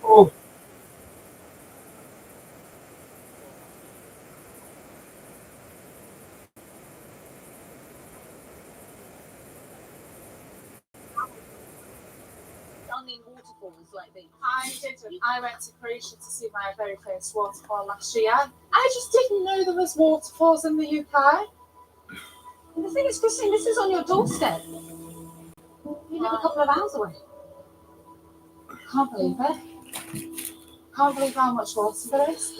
Oh, Waterfalls like these. I didn't. I went to Croatia to see my very first waterfall last year. I just didn't know there was waterfalls in the UK. And the thing is, Christine, this is on your doorstep. You live a couple of hours away. Can't believe it. Can't believe how much water there is.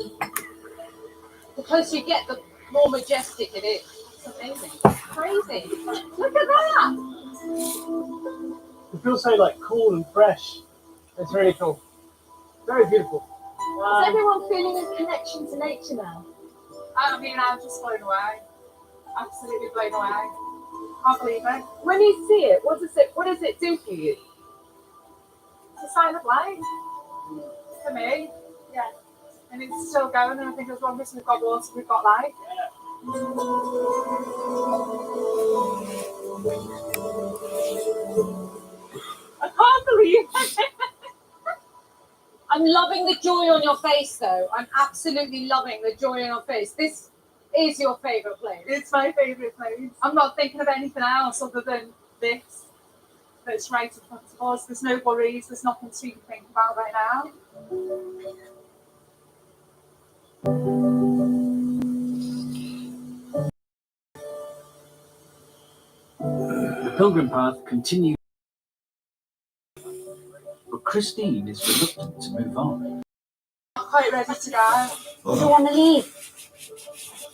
The closer you get, the more majestic it is. It's amazing. It's crazy. Look at that. it feels so like cool and fresh. It's really cool. Very beautiful. Is everyone feeling a connection to nature now? I mean, I'm just blown away. Absolutely blown away. Can't believe it. When you see it, what does it do for you? It's a sign of life. For me, yeah. And it's still going, and I think as long as we've got water, we've got life. I can't believe it. I'm loving the joy on your face, though. I'm absolutely loving the joy on your face. This is your favourite place. It's my favourite place. I'm not thinking of anything else other than this. That's right in front of us. There's no worries. There's nothing to even think about right now. The pilgrim path continues, but Christine is reluctant to move on. I'm quite ready to go. Do you want to leave?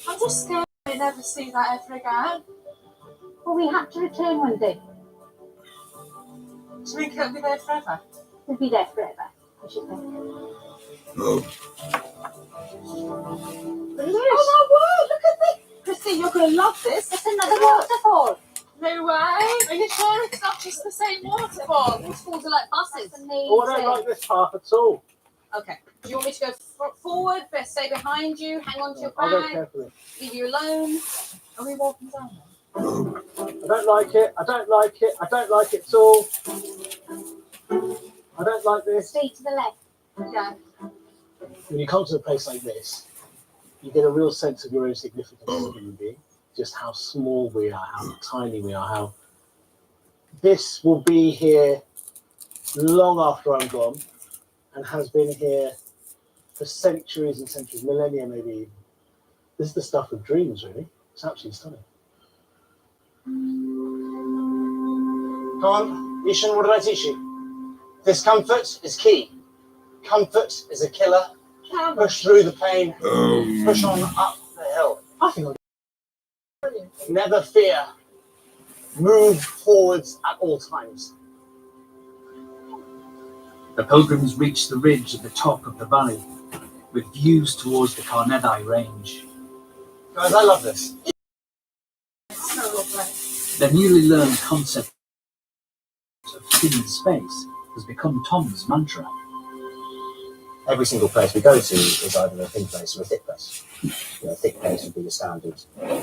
I'm just scared I never see that ever again. Well, we have to return one day. Do you think it'll be there forever? We'll be there forever, I should think. Oh my word, look at this! Christine, you're going to love this. It's another waterfall. No way. Are you sure it's not just the same waterfall? Waterfalls are like buses. That's amazing. Oh, I don't like this path at all. Okay. Do you want me to go forward, stay behind you, hang on to your I'll go bag, carefully. leave you alone? Are we walking down there? I don't like it. I don't like it. I don't like it at all. I don't like this. Stay to the left. Yeah. When you come to a place like this, you get a real sense of your own significance as a human being. Just how small we are, how tiny we are, how this will be here long after I'm gone and has been here for centuries and centuries, millennia maybe. This is the stuff of dreams, really. It's absolutely stunning. Come on, Ishan, what did I teach you? Discomfort is key. Comfort is a killer. Push through the pain. Push on up the hill. I think Never fear. Move forwards at all times. The pilgrims reach the ridge at the top of the valley, with views towards the Carneddau Range. Guys, I love this. It's so lovely. The newly learned concept of thin space has become Tom's mantra. Every single place we go to is either a thin place or a thick place. A thick place would be the standard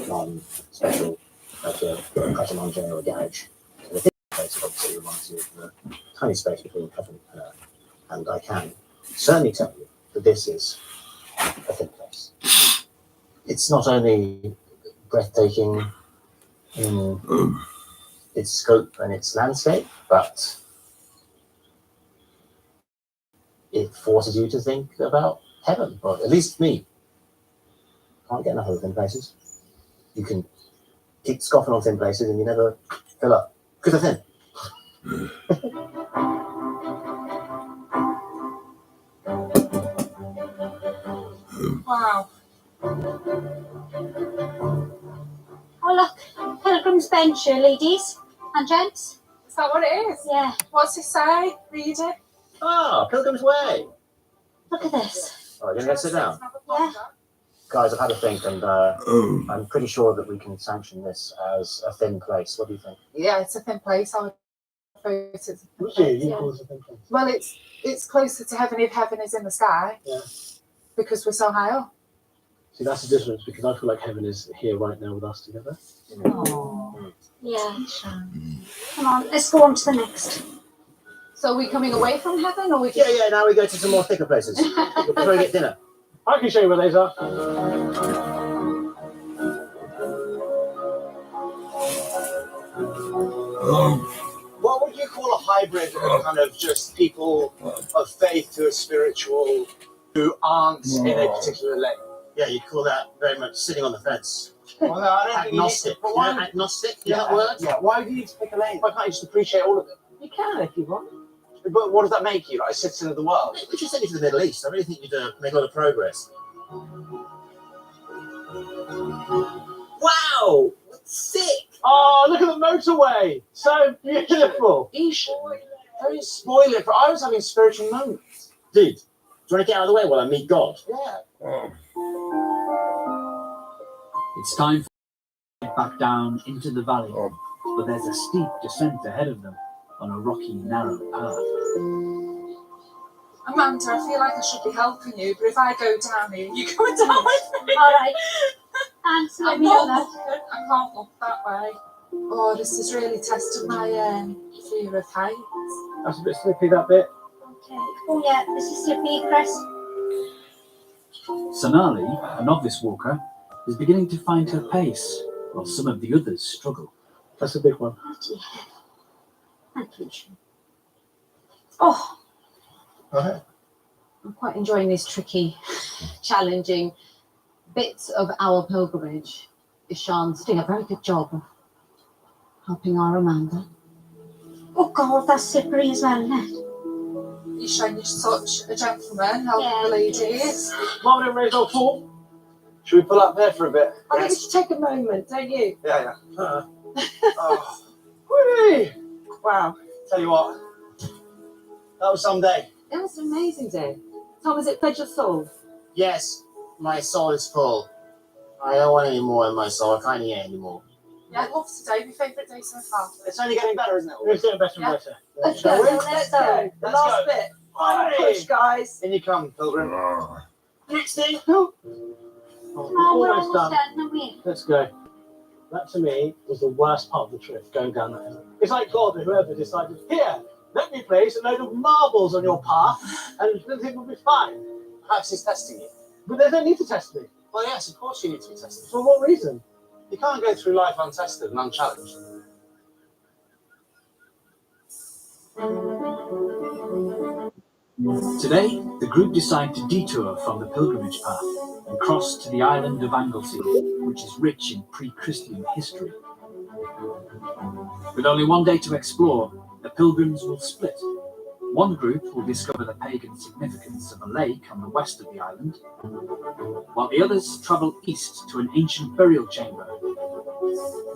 non-special, like a Cotton or a garage. And the thick place obviously reminds you of the tiny space between heaven and earth. And I can certainly tell you that this is a thin place. It's not only breathtaking in its scope and its landscape, but it forces you to think about heaven, or at least me. Can't get enough of the thin places. You can keep scoffing on thin places and you never fill up. Because they're thin. Wow. Oh, look. Pilgrim's Bench here, ladies and gents. Is that what it is? Yeah. What's it say? Read it. Ah, Pilgrim's Way. Look at this. All right, gonna sit down. Yeah. Guys, I've had a think, and I'm pretty sure that we can sanction this as a thin place. What do you think? Yeah, it's a thin place. I would voted. You call us a thin place. Well, it's closer to heaven if heaven is in the sky. Yeah. Because we're so high up. See, that's the difference because I feel like heaven is here right now with us together. Yeah. Come on, let's go on to the next. So are we coming away from heaven, or we Yeah, yeah. Now we go to some more thicker places. We'll probably get dinner. I can show you where those are. What would you call a hybrid of kind of just people of faith who are spiritual who aren't in a particular lane? Yeah, you'd call that very much sitting on the fence. Well, no, I don't think you need Agnostic. to, but You why? know, agnostic, you know that word? Yeah, why do you need to pick a lane? Why can't you just appreciate all of it? You can if you want. But what does that make you? Like a citizen of the world? We should send you to the Middle East. I really think you'd make a lot of progress. Wow! Sick! Oh, look at the motorway! So beautiful. Ish. Don't spoil it. I was having spiritual moments. Dude, do you want to get out of the way while I meet God? Yeah. It's time for them to head back down into the valley, but there's a steep descent ahead of them on a rocky, narrow path. Amanda, I feel like I should be helping you, but if I go down here, you coming down with me? All right. Thanks, let I'm me know not that. looking. I can't look that way. Oh, this has really tested my fear of heights. That's a bit slippy, that bit. Okay. Oh yeah, this is slippy, Chris. Sonali, a novice walker, is beginning to find her pace, while some of the others struggle. That's a big one. Bloody hell. Thank you. Oh, Okay. I'm quite enjoying these tricky, challenging bits of our pilgrimage. Ishan's doing a very good job of helping our Amanda. Oh God, that's slippery as well, isn't it? Ishan, you're such a gentleman, helping Yeah. the ladies. Marvin and Rachel fall. Should we pull up there for a bit? I think we should take a moment, don't you? Yeah, yeah. Oh, Whee! Wow. tell you what, that was some day. It was an amazing day. Tom, has it fed your soul? Yes, my soul is full. I don't want any more in my soul. I can't eat anymore. Yeah, I love today. My favourite day so far. It's only getting better, isn't it? It's getting better and Yeah. better. Let's Shall go. we? Let's go. Let's Last go. bit. Hey. Push, guys. In you come, Pilgrim. Next thing. Oh, Come on, we're almost almost done. done, aren't we? Let's go. That to me was the worst part of the trip, going down that hill. It's like God or whoever decided, here, let me place a load of marbles on your path and everything will be fine. Perhaps he's testing you. But they don't need to test me. Well, yes, of course you need to be tested. For what reason? You can't go through life untested and unchallenged. Today, the group decide to detour from the pilgrimage path and cross to the island of Anglesey, which is rich in pre-Christian history. With only one day to explore, the pilgrims will split. One group will discover the pagan significance of a lake on the west of the island, while the others travel east to an ancient burial chamber.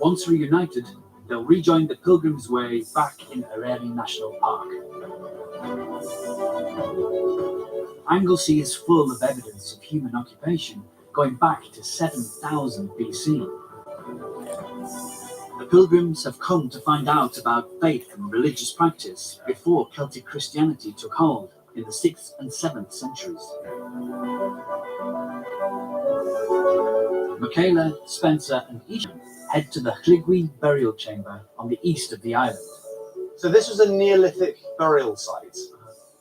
Once reunited, they'll rejoin the Pilgrim's Way back in Eryri National Park. Anglesey is full of evidence of human occupation going back to 7000 BC. The pilgrims have come to find out about faith and religious practice before Celtic Christianity took hold in the 6th and 7th centuries. Michaela, Spencer and Ishan head to the Lligwy burial chamber on the east of the island. So this was a Neolithic burial site,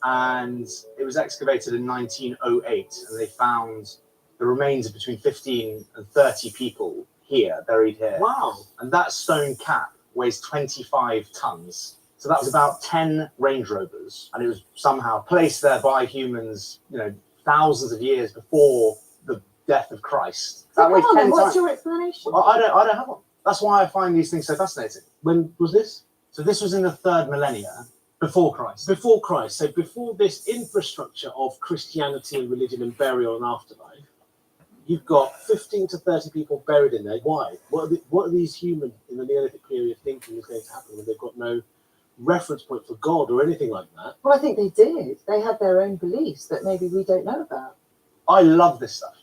and it was excavated in 1908, and they found the remains of between 15 and 30 people here, buried here. Wow. And that stone cap weighs 25 tons. So that was about 10 Range Rovers, and it was somehow placed there by humans, thousands of years before the death of Christ. So That weighs come on, 10 then, what's tons. your explanation? I don't have one. That's why I find these things so fascinating. When was this? So this was in the 3rd millennia before Christ. Before Christ. So before this infrastructure of Christianity and religion and burial and afterlife, you've got 15 to 30 people buried in there. Why? What are these humans in the Neolithic period thinking is going to happen when they've got no reference point for God or anything like that? Well, I think they did. They had their own beliefs that maybe we don't know about. I love this stuff.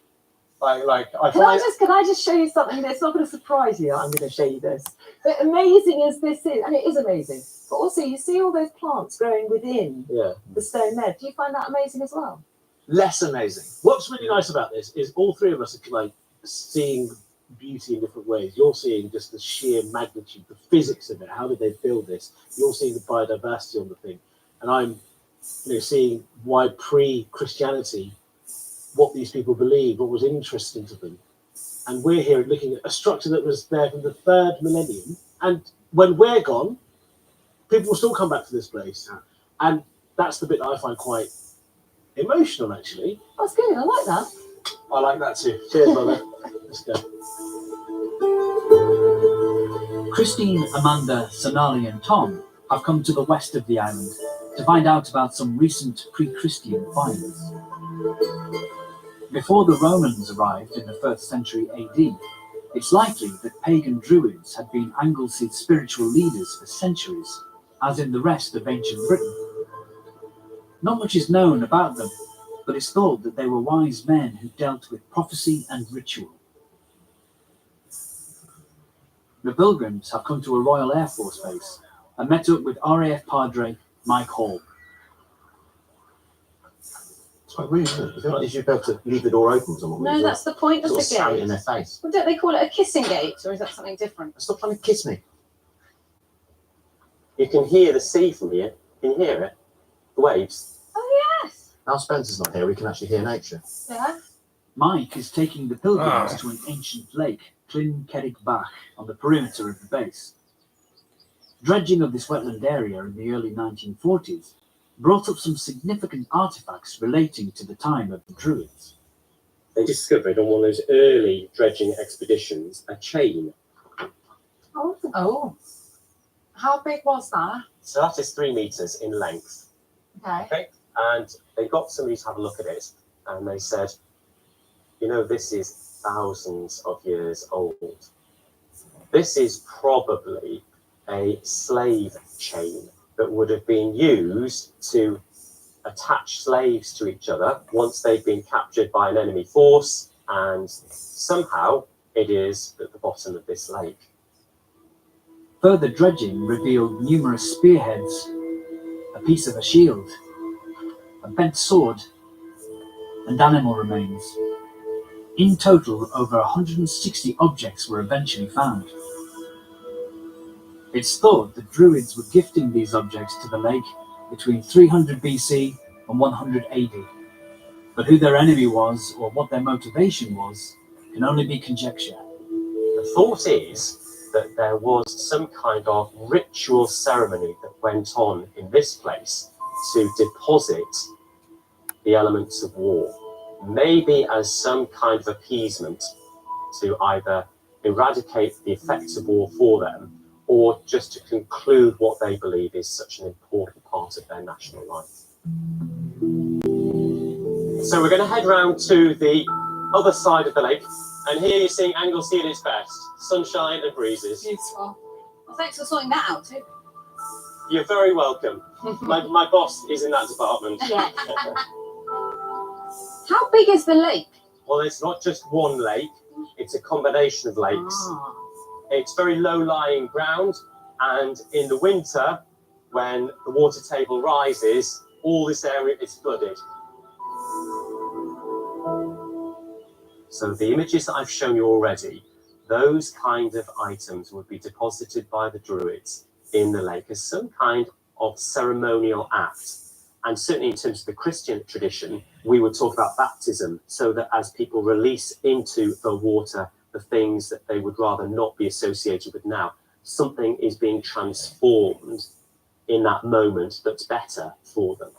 Like I Can I find just show you something that's not going to surprise you? I'm going to show you this. But amazing as this is, and it is amazing. But also, you see all those plants growing within Yeah. the stone there. Do you find that amazing as well? less amazing. What's really nice about this is all three of us are like seeing beauty in different ways. You're seeing just the sheer magnitude, the physics of it. How did they build this? You're seeing the biodiversity on the thing, and I'm, seeing why pre-Christianity, what these people believed, what was interesting to them, and we're here looking at a structure that was there from the 3rd millennium. And when we're gone, people will still come back to this place, and that's the bit that I find quite emotional, actually. That's good. I like that. I like that too. Cheers, brother. Let's go. Christine, Amanda, Sonali and Tom have come to the west of the island to find out about some recent pre-Christian finds. Before the Romans arrived in the 1st century AD, it's likely that pagan druids had been Anglesea's spiritual leaders for centuries, as in the rest of ancient Britain. Not much is known about them, but it's thought that they were wise men who dealt with prophecy and ritual. The Pilgrims have come to a Royal Air Force base and met up with RAF Padre Mike Hall. It's quite rude, isn't it? You feel like you should be able to leave the door open to someone. No, that's the point of sort the of slam it in gate. their face. Well, don't they call it a kissing gate, or is that something different? Stop trying to kiss me. You can hear the sea from here. Can you hear it? The waves. Oh, yes. Now Spencer's not here, we can actually hear nature. Yeah. Mike is taking the Pilgrims to an ancient lake, Clyn Cerrig Bach, on the perimeter of the base. Dredging of this wetland area in the early 1940s brought up some significant artifacts relating to the time of the Druids. They discovered on one of those early dredging expeditions a chain. Oh. How big was that? So that is 3 meters in length. Okay. And they got somebody to have a look at it, and they said, this is thousands of years old. This is probably a slave chain that would have been used to attach slaves to each other once they've been captured by an enemy force, and somehow it is at the bottom of this lake. Further dredging revealed numerous spearheads, a piece of a shield, a bent sword, and animal remains. In total, over 160 objects were eventually found. It's thought that Druids were gifting these objects to the lake between 300 BC and 100 AD. But who their enemy was, or what their motivation was, can only be conjecture. The thought is that there was some kind of ritual ceremony that went on in this place to deposit the elements of war, maybe as some kind of appeasement to either eradicate the effects of war for them, or just to conclude what they believe is such an important part of their national life. So we're going to head round to the other side of the lake, and here you're seeing Anglesey at its best, sunshine and breezes. Beautiful. Well, thanks for sorting that out too. You're very welcome. My boss is in that department. Yeah. How big is the lake? Well, it's not just one lake, it's a combination of lakes. Ah. It's very low-lying ground, and in the winter, when the water table rises, all this area is flooded. So the images that I've shown you already, those kind of items would be deposited by the Druids in the lake as some kind of ceremonial act. And certainly in terms of the Christian tradition, we would talk about baptism, so that as people release into the water the things that they would rather not be associated with now, something is being transformed in that moment that's better for them.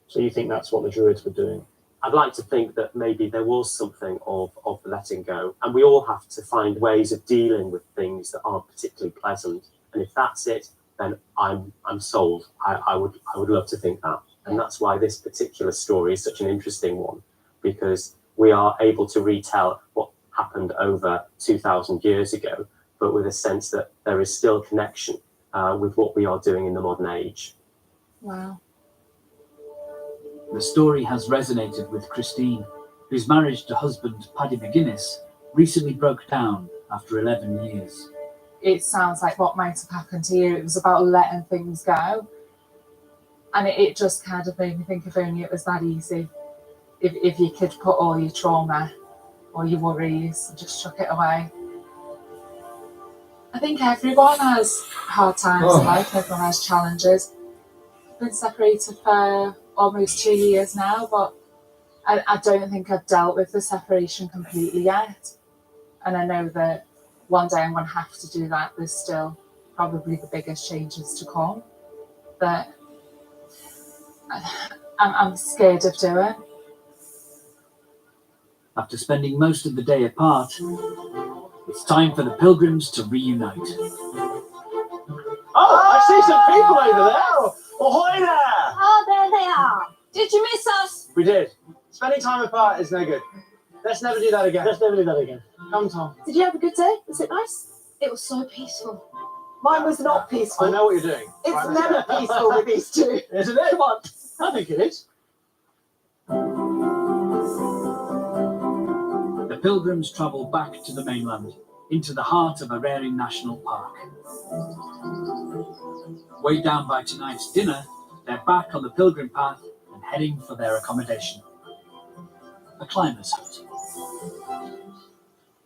So you think that's what the Druids were doing? I'd like to think that maybe there was something of letting go, and we all have to find ways of dealing with things that aren't particularly pleasant. And if that's it, then I'm sold. I would love to think that, and that's why this particular story is such an interesting one, because we are able to retell what happened over 2,000 years ago, but with a sense that there is still a connection with what we are doing in the modern age. Wow. The story has resonated with Christine, whose marriage to husband Paddy McGuinness recently broke down after 11 years. It sounds like what might have happened to you. It was about letting things go. And it just kind of made me think if only it was that easy. If you could put all your trauma or your worries and just chuck it away. I think everyone has hard times in life, everyone has challenges. I've been separated for almost 2 years now, but I don't think I've dealt with the separation completely yet. And I know that one day I'm going to have to do that. There's still probably the biggest changes to come that I'm scared of doing. After spending most of the day apart, it's time for the pilgrims to reunite. Oh, I see some people over there. Ahoy there! Oh, there they are. Did you miss us? We did. Spending time apart is no good. Let's never do that again. Let's never do that again. Come, Tom. Did you have a good day? Was it nice? It was so peaceful. Mine was not I peaceful. know what you're doing. It's Right, let's never go. peaceful with these two. Isn't it? Come on. I think it is. The pilgrims travel back to the mainland, into the heart of Arari National Park. Weighed down by tonight's dinner, they're back on the pilgrim path and heading for their accommodation. A climber's hut.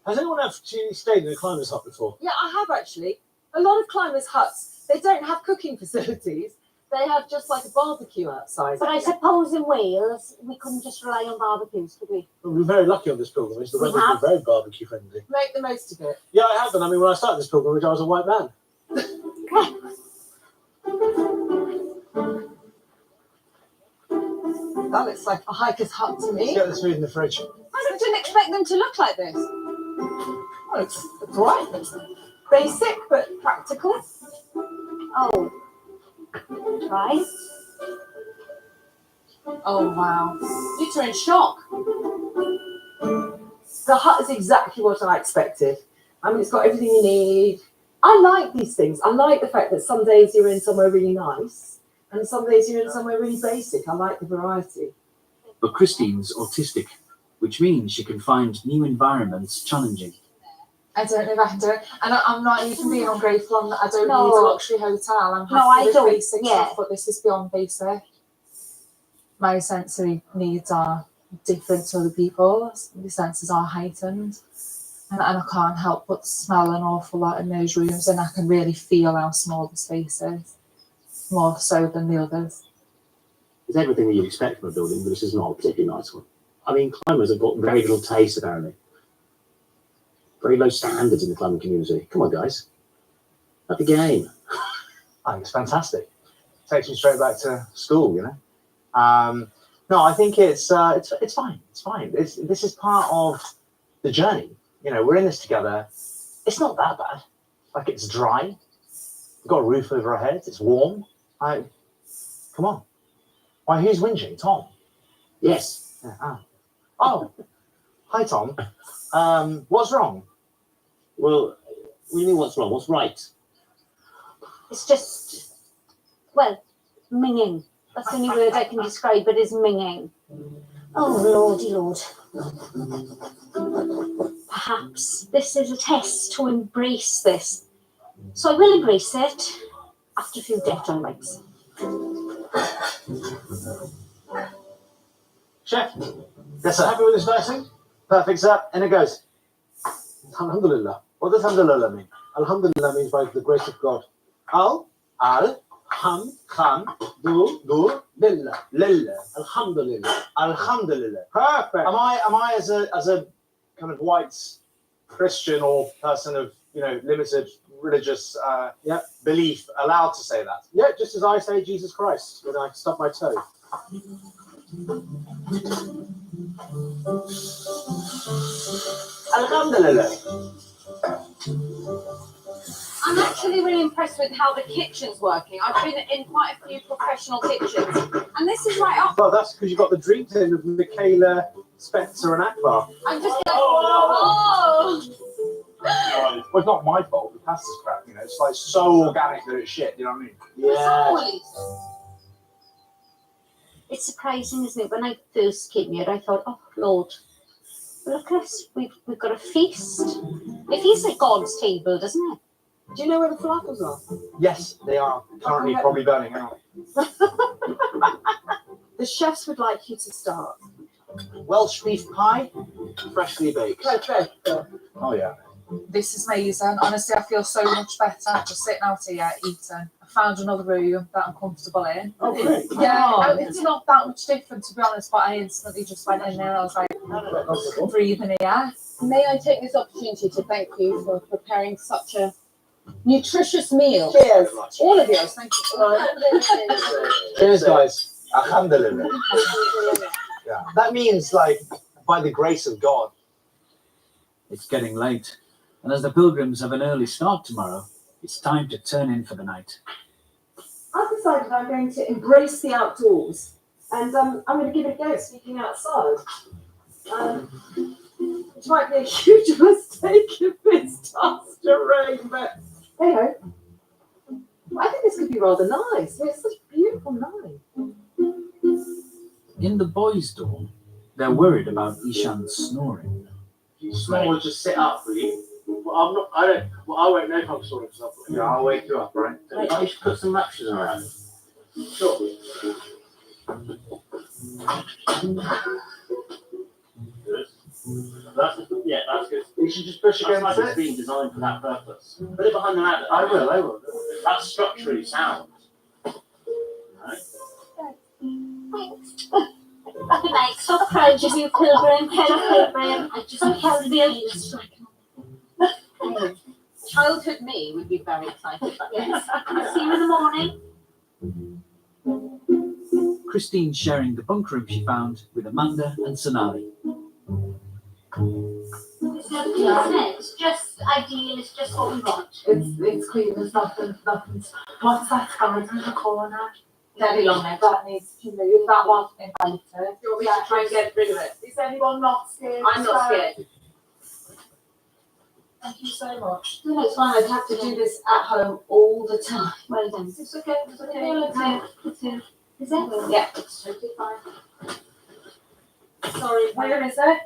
Has anyone actually stayed in a climber's hut before? Yeah, I have actually. A lot of climbers' huts, they don't have cooking facilities. They have just like a barbecue outside. But I suppose in Wales, we couldn't just rely on barbecues, could we? We're very lucky on this pilgrimage. The We weather's have. been very barbecue friendly. Make the most of it. Yeah, I have done. I mean, when I started this pilgrimage, I was a white man. That looks like a hiker's hut to Let's me. get this food in the fridge. I didn't expect them to look like this. Oh, it's all right. It's basic but practical. Oh. Right. Oh wow. You two are in shock. The hut is exactly what I expected. I mean, it's got everything you need. I like these things. I like the fact that some days you're in somewhere really nice and some days you're in somewhere really basic. I like the variety. But Christine's autistic, which means she can find new environments challenging. I don't know if I can do it. And I'm not even being ungrateful. I don't No. need a luxury hotel. I'm happy No, I with don't. basic Yeah. stuff, but this is beyond basic. My sensory needs are different to other people's. The senses are heightened. And I can't help but smell an awful lot in those rooms, and I can really feel how small the space is, more so than the others. It's everything that you'd expect from a building, but this is not a particularly nice one. I mean, climbers have got very little taste, apparently. Very low standards in the climbing community. Come on, guys. Up the game. I think it's fantastic. Takes me straight back to school, you know. No, I think it's fine. It's fine. This is part of the journey. You know, we're in this together. It's not that bad. Like, it's dry. We've got a roof over our heads. It's warm. Come on. Why? Who's whinging? Tom. Yes. Yeah, oh. Hi, Tom. What's wrong? Well, we knew what's wrong. What's right? It's just, well, minging. That's the only word I can describe it, is minging. Oh, lordy lord. Perhaps this is a test to embrace this. So I will embrace it after a few Dettol wipes. Chef. Yes, So sir. happy with this dicing? Perfect, sir. In it goes. Alhamdulillah. What does alhamdulillah mean? Alhamdulillah means by the grace of God. Al, Ham, kham, du, du, billah. lillah. Alhamdulillah. Alhamdulillah. Perfect. Am I as a kind of white Christian or person of, you know, limited religious belief allowed to say that? Yeah, just as I say Jesus Christ when I stub my toe. Alhamdulillah. I'm actually really impressed with how the kitchen's working. I've been in quite a few professional kitchens, and this is right up. Well, that's because you've got the dream team of Michaela, Spencer, and Akbar. I'm just like, oh! Well, it's not my fault. The pasta's crap. You know, it's like so organic that it's shit. You know what I mean? Yeah. It's surprising, isn't it? When I first came here, I thought, oh, Lord, Look at us, we've got a feast. It feels like God's table, doesn't it? Do you know where the falafels are? Yes, they are currently probably burning out. The chefs would like you to start. Welsh beef pie, freshly baked. Oh yeah. This is amazing. Honestly, I feel so much better just sitting out here eating. I found another room that I'm comfortable in. Oh great. Yeah, Oh, it's not that much different to be honest, but I instantly just went in there and I was like, breathing here. May I take this opportunity to thank you for preparing such a nutritious meal? Cheers. All of yours, thank you. Cheers, guys. Alhamdulillah. Yeah. That means like by the grace of God. It's getting late, and as the pilgrims have an early start tomorrow, it's time to turn in for the night. I've decided I'm going to embrace the outdoors, and I'm going to give it a go sleeping outside. Which might be a huge mistake if it starts to rain, but hey ho. I think this could be rather nice. It's such a beautiful night. In the boys' dorm, they're worried about Ishan's snoring. You snore, just sit up, will you? Well, I won't know if I'm snoring because Yeah, I'll wake you up, right? I should put some mattresses around. Sure. That's good. You should just push against it. It's been designed for that purpose. Put it behind the ladder. I will. That's structurally sound. Right? Thanks. Good night. So proud of you, Pilgrim. Pilgrim. I just can't believe it. Childhood me would be very excited about this. Yes. I'll see you in the morning. Christine's sharing the bunk room she found with Amanda and Sonali. It's lovely, isn't it? It's just ideal. It's just what we want. It's clean. There's nothing. What's that guard in the corner? Daddy long legs. That needs to move. That one invited. You want me to try and get rid of it? Is anyone not scared? I'm not scared. Thank you so much. No, it's fine. I'd have to do this at home all the time. Well done. It's okay. It's okay. Is it? Yeah, it's totally fine. Sorry, where is it?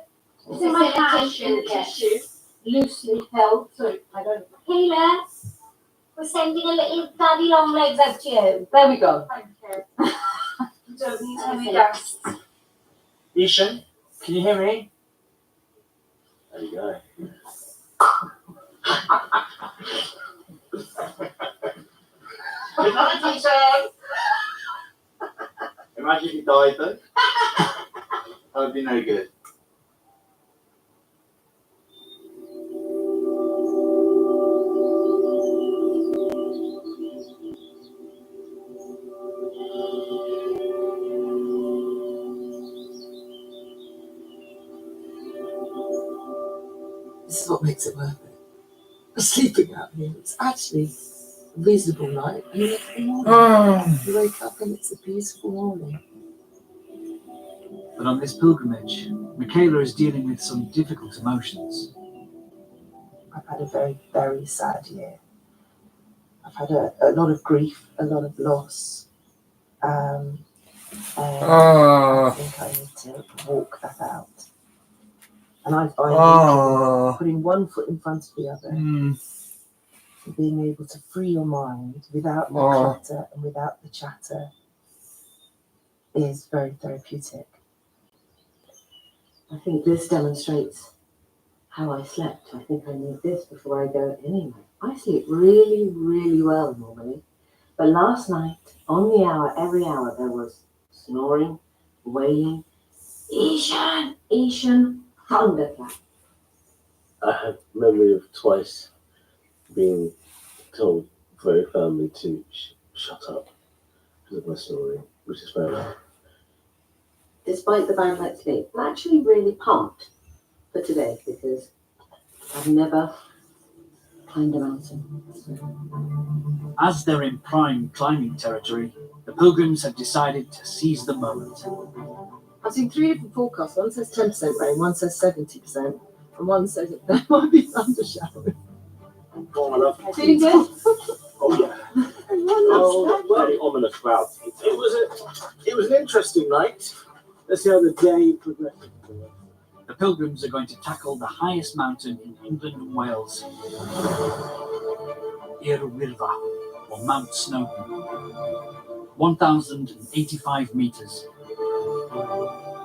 It's in my hand in the tissue. Loosely held, so I don't. Kayla, we're sending a little daddy long legs out to you. There we go. Thank you. You don't need any guests. Ishan, can you hear me? There you go. Good night, Ishan. Imagine if you died though. That would be no good. This is what makes it worth it. Sleeping out here, it's actually a reasonable night. And the next morning, you wake up and it's a beautiful morning. But on this pilgrimage, Michaela is dealing with some difficult emotions. I've had a very, very sad year. I've had a lot of grief, a lot of loss. And I think I need to walk that out. And I find putting one foot in front of the other, and being able to free your mind without the clutter and without the chatter is very therapeutic. I think this demonstrates how I slept. I think I need this before I go anyway. I sleep really, really well normally. But last night, on the hour, every hour, there was snoring, wailing, Ishan, thunderclap. I have memory of twice being told very firmly to shut up because of my snoring, which is fair enough. Despite the bad night's sleep, I'm actually really pumped for today because I've never climbed a mountain. As they're in prime climbing territory, the pilgrims have decided to seize the moment. I've seen 3 different forecasts. One says 10% rain, one says 70%, and one says that there might be thunder showers. Oh, I love it. Feeling good? Oh, yeah. Oh, very ominous clouds. It was an interesting night. Let's see how the day progresses. The The pilgrims are going to tackle the highest mountain in England and Wales, Irwyrfa, or Mount Snowdon, 1,085 metres,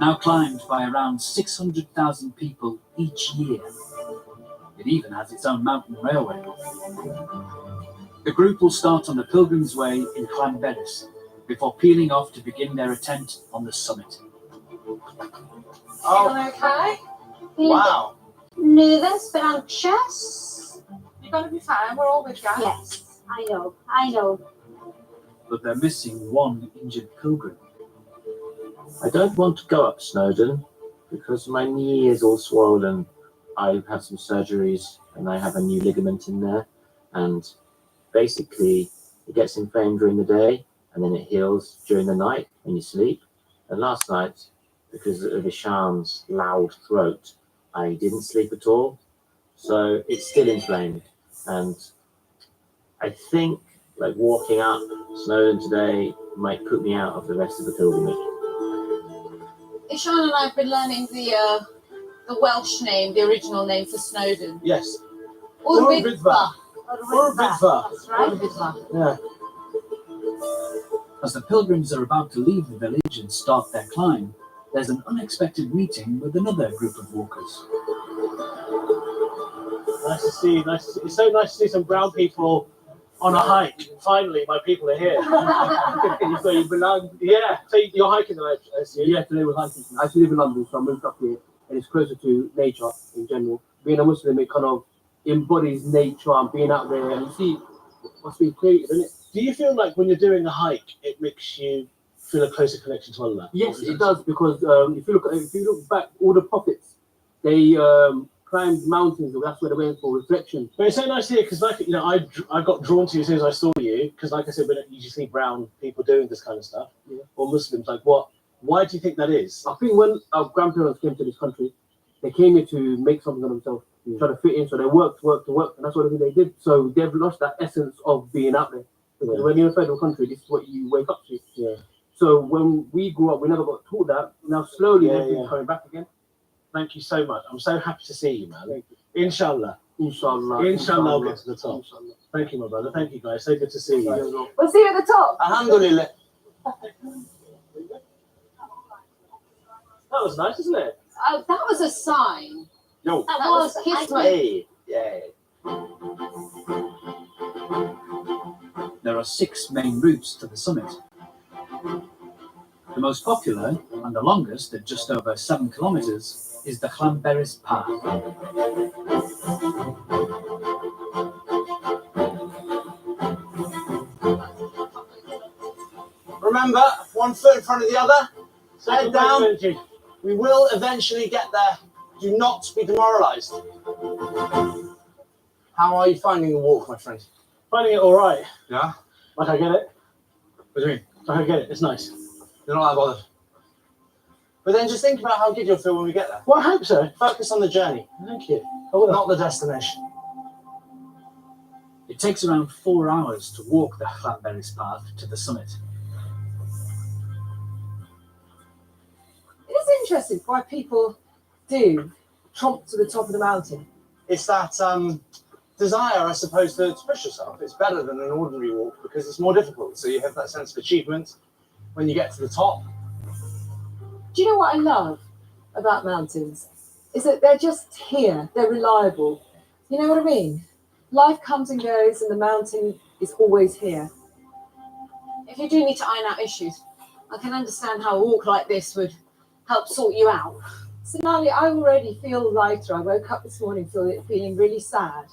now climbed by around 600,000 people each year. It even has its own mountain railway. The group will start on the Pilgrim's Way in Llanberis before peeling off to begin their attempt on the summit. Oh, Feeling okay? wow. Nervous but anxious. You're going to be fine. We're all with you. Yes, I know. But they're missing one injured pilgrim. I don't want to go up Snowdon because my knee is all swollen. I've had some surgeries and I have a new ligament in there. And basically, it gets inflamed during the day and then it heals during the night when you sleep. And last night, because of Ishan's loud throat, I didn't sleep at all. So it's still inflamed. And I think like walking up Snowdon today might put me out of the rest of the pilgrimage. Ishan and I have been learning the Welsh name, the original name for Snowdon. Yes. Urwydfa. Urwydfa. That's right. Urwydfa. Yeah. As the pilgrims are about to leave the village and start their climb, there's an unexpected meeting with another group of walkers. Nice to see. It's so nice to see some brown people on a hike. Finally, my people are here. So you belong. Yeah. So you're hiking tonight, I assume? Yeah, today we're hiking. I actually live in London, so I moved up here, and it's closer to nature in general. Being a Muslim, it kind of embodies nature and being out there, and you see what's being created, isn't it? Do you feel like when you're doing a hike, it makes you feel a closer connection to Allah? Yes, it does, because if you look back, all the prophets, they climbed mountains, and that's where they went for reflection. But it's so nice to hear because, like, you know, I got drawn to you as soon as I saw you because, like I said, we don't usually see brown people doing this kind of stuff, or Muslims. Like, what? Why do you think that is? I think when our grandparents came to this country, they came here to make something of themselves, try to fit in. So they worked, and that's what they did. So they've lost that essence of being out there. Because when you're in a federal country, this is what you wake up to. Yeah. So when we grew up, we never got taught that. Now slowly, everything's coming back again. Thank you so much. I'm so happy to see you, man. Thank you. Inshallah. Inshallah. Inshallah, I'll get to the top. Inshallah. Thank you, my brother. Thank you, guys. So good to see you. We'll see you at the top. Alhamdulillah. That was nice, isn't it? Oh, that was a sign. Yo. That was kismet. Hey. Yeah. There are 6 main routes to the summit. The most popular and the longest, at just over 7 kilometres, is the Llanberis Path. Remember, one foot in front of the other, head down. We will eventually get there. Do not be demoralised. How are you finding the walk, my friend? Finding it all right. Yeah? Like I get it. What do you mean? Like I get it. It's nice. You're not that bothered. But then just think about how good you'll feel when we get there. Well, I hope so. Focus on the journey, Thank you. not the destination. It takes around 4 hours to walk the Llanberis Path to the summit. It is interesting why people do tromp to the top of the mountain. It's that desire, I suppose, to push yourself. It's better than an ordinary walk because it's more difficult. So you have that sense of achievement when you get to the top. Do you know what I love about mountains? Is that they're just here. They're reliable. You know what I mean? Life comes and goes, and the mountain is always here. If you do need to iron out issues, I can understand how a walk like this would help sort you out. So, Nali, I already feel lighter. I woke up this morning feeling really sad.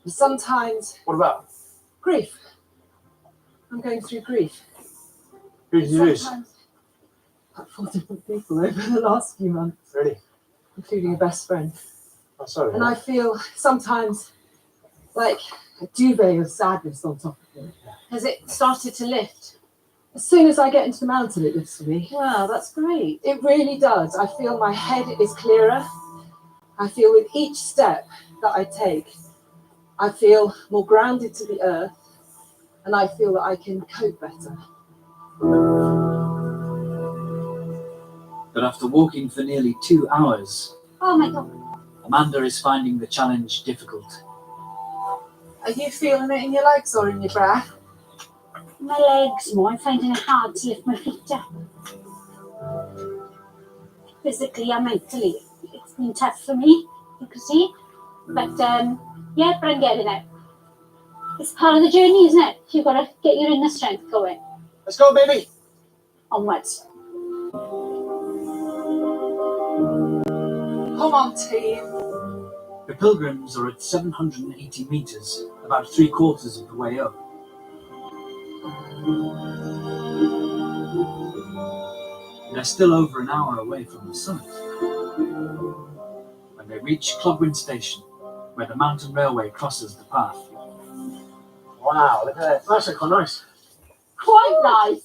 And sometimes What about? grief. I'm going through grief. Who did you lose? Sometimes about 4 different people over the last few months, Really? including a best friend. I'm sorry. And I feel sometimes like a duvet of sadness on top of me. Has it started to lift? As soon as I get into the mountain, it lifts for me. Wow, that's great. It really does. I feel my head is clearer. I feel with each step that I take, I feel more grounded to the earth, and I feel that I can cope better. But after walking for nearly 2 hours, Oh my God. Amanda is finding the challenge difficult. Are you feeling it in your legs or in your breath? My legs more. I'm finding it hard to lift my feet up. Physically and mentally, it's been tough for me, you can see. But yeah, but I'm getting it. It's part of the journey, isn't it? You've got to get your inner strength going. Let's go, baby. Onwards. Come on, team. The pilgrims are at 780 metres, about 3/4 of the way up. They're still over an hour away from the summit when they reach Clogwyn Station, where the mountain railway crosses the path. Wow, look at this. That's quite nice. Quite nice.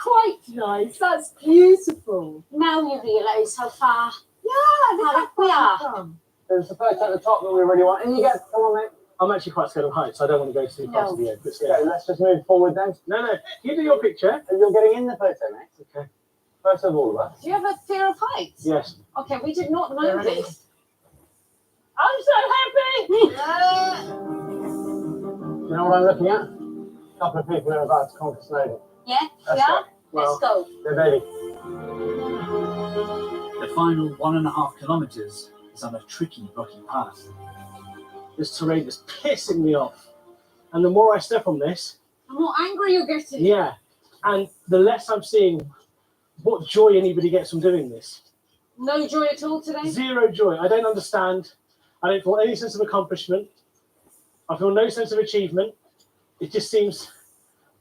Quite nice. That's beautiful. Now you realise how far Yeah, look how how up we are. come. There's the perch at the top that we really want. And you get, come on, mate. I'm actually quite scared of heights, so I don't want to go too close to the edge. But Okay, scared. let's just move forward then. No, you do your picture. And you're getting in the photo, mate. Okay. First of all of us. Do you have a fear of heights? Yes. Okay, we did not know There it this. I'm so happy. You know what I'm looking at? A couple of people who are about to conquer Snowdon. Yeah, Let's yeah. go. Let's go. They're baby. The final 1.5 kilometres is on a tricky rocky path. This terrain is pissing me off. And the more I step on this, The more angry you're getting. yeah, and the less I'm seeing what joy anybody gets from doing this. No joy at all today? Zero joy. I don't understand. I don't feel any sense of accomplishment. I feel no sense of achievement. It just seems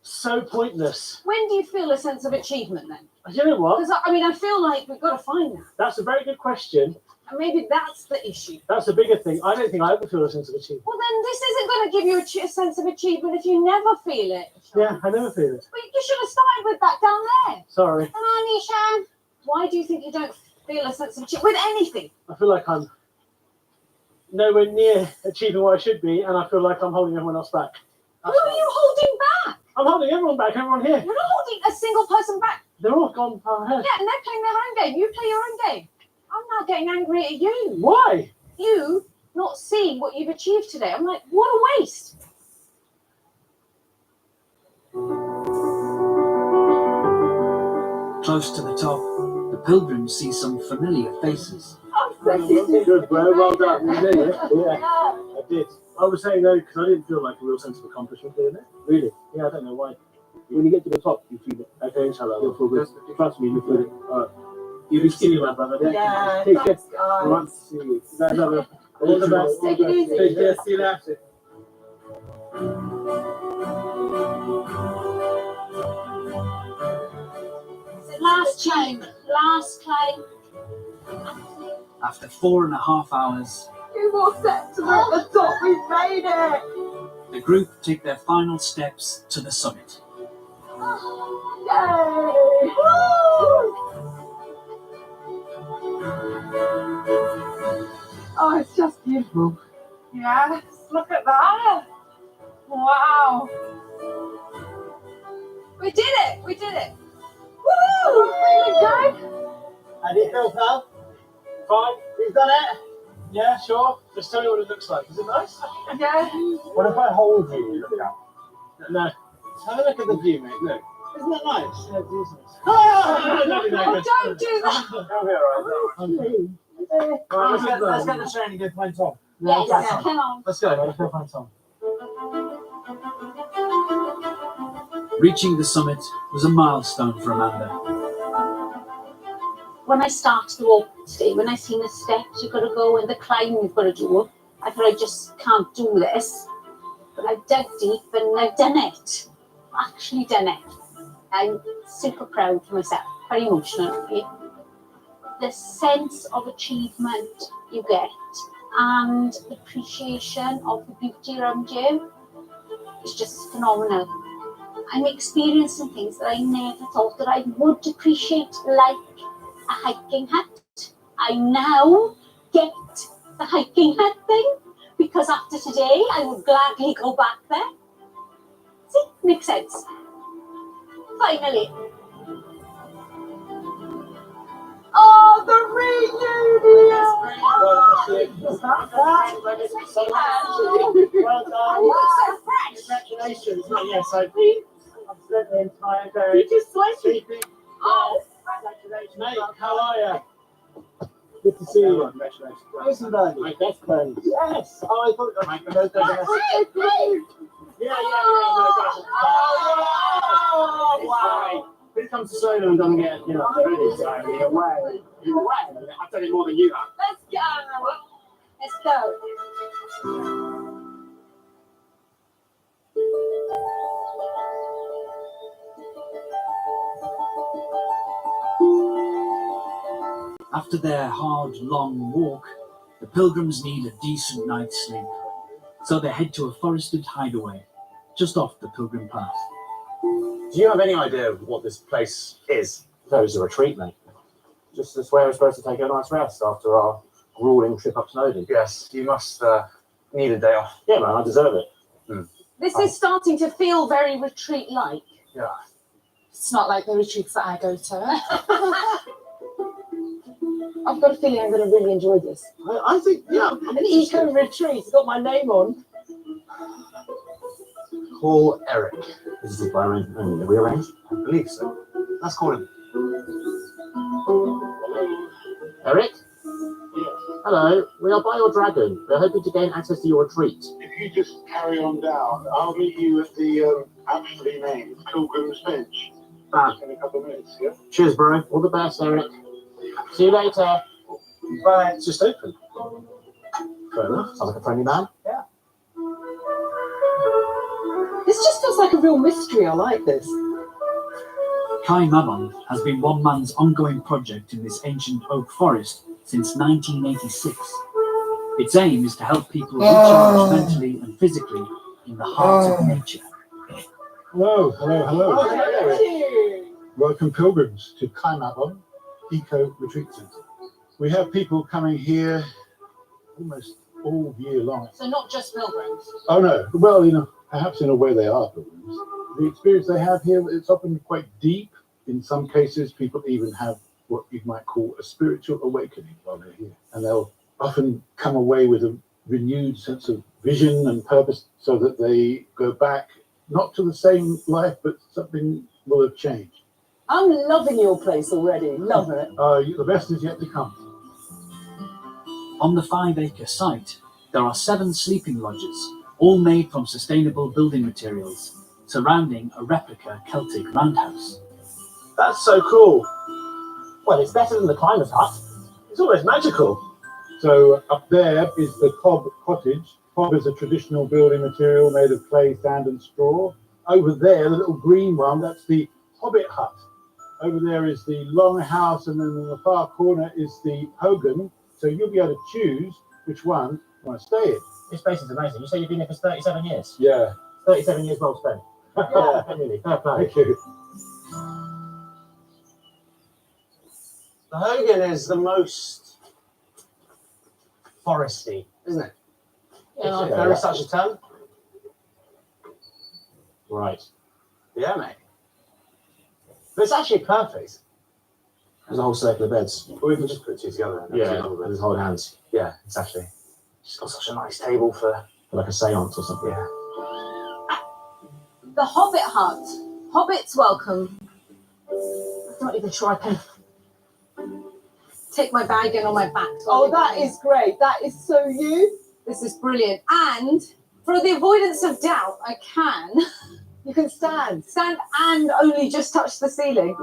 so pointless. When do you feel a sense of achievement then? You know what? Because I feel like we've got to find that. That's a very good question. And maybe that's the issue. That's a bigger thing. I don't think I ever feel a sense of achievement. Well, then this isn't going to give you a sense of achievement if you never feel it. Yeah, I never feel it. But you should have started with that down there. Sorry. Come on, Ishan. Why do you think you don't feel a sense of achievement with anything? I feel like I'm nowhere near achieving what I should be, and I feel like I'm holding everyone else back. Who are you holding back? I'm holding everyone back, everyone here. You're not holding a single person back. They're all gone far ahead. Yeah, and they're playing their own game. You play your own game. I'm now getting angry at you. Why? You not seeing what you've achieved today. I'm like, what a waste. Close to the top, the pilgrims see some familiar faces. Good, bro. Well done. You did it. Yeah, I did. I was saying no because I didn't feel like a real sense of accomplishment doing it. Really? Yeah, I don't know why. When you get to the top, you feel it. Okay, inshallah. You'll feel good. Trust me, you feel it. All right. You be skinny, my brother. Yeah, Take care. thanks, I guys. want to see you. No. All the best. Take it easy. Take care. See you later. Last climb. After 4.5 hours, 2 more steps and we're at the top. We've made it. the group take their final steps to the summit. Yay! Woo! Oh, it's just beautiful. Yes, look at that. Wow. We did it. We did it. Woo! Really good. How do you feel, pal? Fine. You've done it? Yeah, sure. Just tell me what it looks like. Is it nice? Yeah. What if I hold you and you look out? No. Have a look at the view, mate. Look. Isn't that nice? Yeah, it is nice. Oh, don't do that. You'll be alright. Let's get the train and go find Tom. Yes, Yeah. come on. Let's go. Let's go find Tom. Reaching the summit was a milestone for Amanda. When I started the walk today, when I seen the steps you've got to go and the climb you've got to do, I thought I just can't do this. But I've dug deep and I've done it. Actually done it. I'm super proud of myself, very emotional. The sense of achievement you get and appreciation of the beauty around you is just phenomenal. I'm experiencing things that I never thought that I would appreciate, like a hiking hut. I now get the hiking hut thing because after today I would gladly go back there. See, makes sense. Finally. Oh, Oh, the reunion! Well done. Congratulations. Oh, yeah, so I've spent the entire day Did you sweat? sleeping. Oh. Congratulations. Mate, how are you? Good to see you. Congratulations. Rosenberg. My best friend. Yes. Oh, I thought that Mike, those guys are- Yeah. Oh, Wow. When it comes to solo and doesn't get, ready, so you're away. You're away. I've done it more than you have. Let's go. Let's go. After their hard, long walk, the pilgrims need a decent night's sleep. So they head to a forested hideaway, just off the pilgrim path. Do you have any idea what this place is? So it's a retreat, mate. Just this where we're supposed to take a nice rest after our grueling trip up Snowdon. Yes, you must need a day off. Yeah, man, I deserve it. This is starting to feel very retreat-like. Yeah. It's not like the retreats that I go to. I've got a feeling I'm going to really enjoy this. I think, yeah. An eco retreat. It's got my name on. Call Eric. This is by rearranged. I believe so. Let's call him. Eric? Hello, we are by your dragon. We're hoping to gain access to your retreat. If you just carry on down, I'll meet you at the aptly named Pilgrim's Bench in a couple of minutes, yeah? Cheers, bro. All the best, Eric. See you later. Bye. It's just open. Fair enough. Sounds like a friendly man. This just feels like a real mystery. I like this. Kai Mabon has been one man's ongoing project in this ancient oak forest since 1986. Its aim is to help people recharge mentally and physically in the heart of nature. Hello. Welcome, pilgrims, to Kaimabon Eco Retreat Centre. We have people coming here almost all year long. So not just pilgrims. Oh no, well, perhaps in a way they are pilgrims. The experience they have here, it's often quite deep. In some cases, people even have what you might call a spiritual awakening while they're here. And they'll often come away with a renewed sense of vision and purpose so that they go back, not to the same life, but something will have changed. I'm loving your place already. Love it. The best is yet to come. On the 5-acre site, there are 7 sleeping lodges, all made from sustainable building materials, surrounding a replica Celtic roundhouse. That's so cool. Well, it's better than the climber's hut. It's almost magical. So up there is the cob cottage. Cob is a traditional building material made of clay, sand and straw. Over there, the little green one, that's the hobbit hut. Over there is the long house, and then in the far corner is the hogan. So you'll be able to choose which one you want to stay in. This place is amazing. You say you've been here for 37 years. Yeah. 37 years well spent. Yeah. Really, fair play. Thank you. The Hogan is the most foresty, isn't it? Yeah, If there is such a term. Right. Yeah, mate. But it's actually perfect. There's a whole circle of beds. We can just put two together. Yeah, there's hold hands. Yeah, exactly. Just got such a nice table for Like a seance or something. yeah. The Hobbit hut. Hobbits welcome. I'm not even sure I can take my bag in on my back. Oh, that is great. That is so you. This is brilliant. And for the avoidance of doubt, I can You can stand. stand and only just touch the ceiling.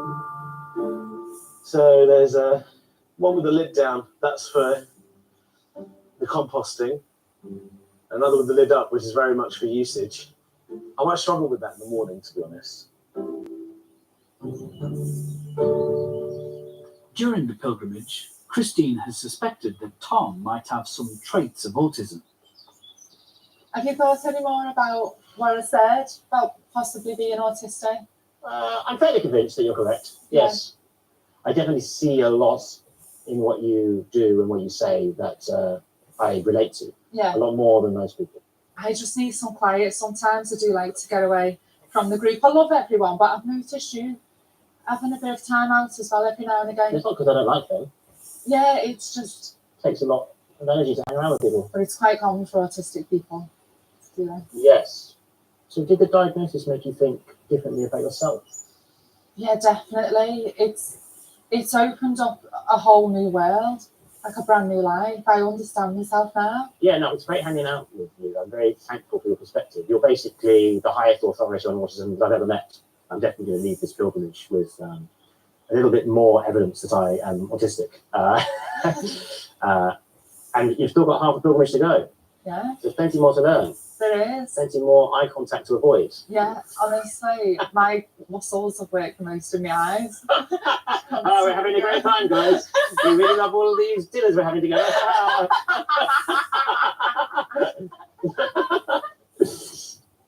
So there's one with the lid down. That's for the composting. Another with the lid up, which is very much for usage. I might struggle with that in the morning, to be honest. During the pilgrimage, Christine has suspected that Tom might have some traits of autism. Have you thought any more about what I said about possibly being autistic? I'm fairly convinced that you're correct. Yes. I definitely see a lot in what you do and what you say that I relate to. Yeah. A lot more than most people. I just need some quiet sometimes. I do like to get away from the group. I love everyone, but I've noticed you having a bit of time out as well every now and again. It's not because I don't like them. Yeah, it's just, Takes a lot of energy to hang around with people. but it's quite common for autistic people to do that. Yes. So did the diagnosis make you think differently about yourself? Yeah, definitely. It's opened up a whole new world, like a brand new life. I understand myself now. Yeah, no, it's great hanging out with you. I'm very thankful for your perspective. You're basically the highest authority on autism that I've ever met. I'm definitely going to leave this pilgrimage with a little bit more evidence that I am autistic. And you've still got half a pilgrimage to go. Yeah, So there's plenty more to learn, there is. plenty more eye contact to avoid. Yeah, honestly, my muscles have worked the most in my eyes. Oh, we're having a great time, guys. We really love all of these dinners we're having together.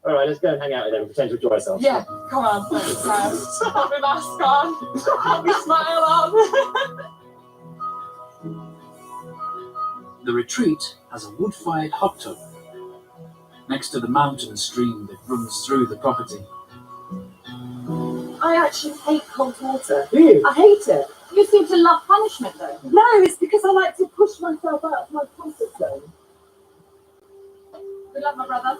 All right, let's go and hang out with them and pretend to enjoy ourselves. Yeah, come on. Let's put my mask on. Put my smile on. The retreat has a wood-fired hot tub next to the mountain stream that runs through the property. I actually hate cold water. Do you? I hate it. You seem to love punishment though. No, it's because I like to push myself out of my comfort zone. We love my brother.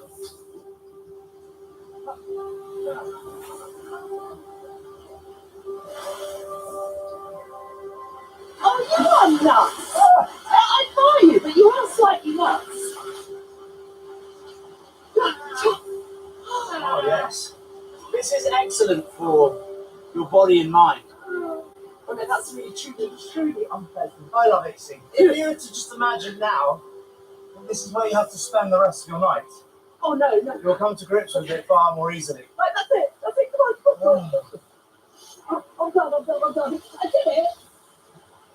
Oh, you are nuts. I follow you, but you are slightly nuts. Oh yes, this is excellent for your body and mind. Oh no, that's really truly unpleasant. I love it, see. If you were to just imagine now, that this is where you have to spend the rest of your night, Oh no. you'll come to grips with it far more easily. Right, that's it. Come on. I'm done. I did it.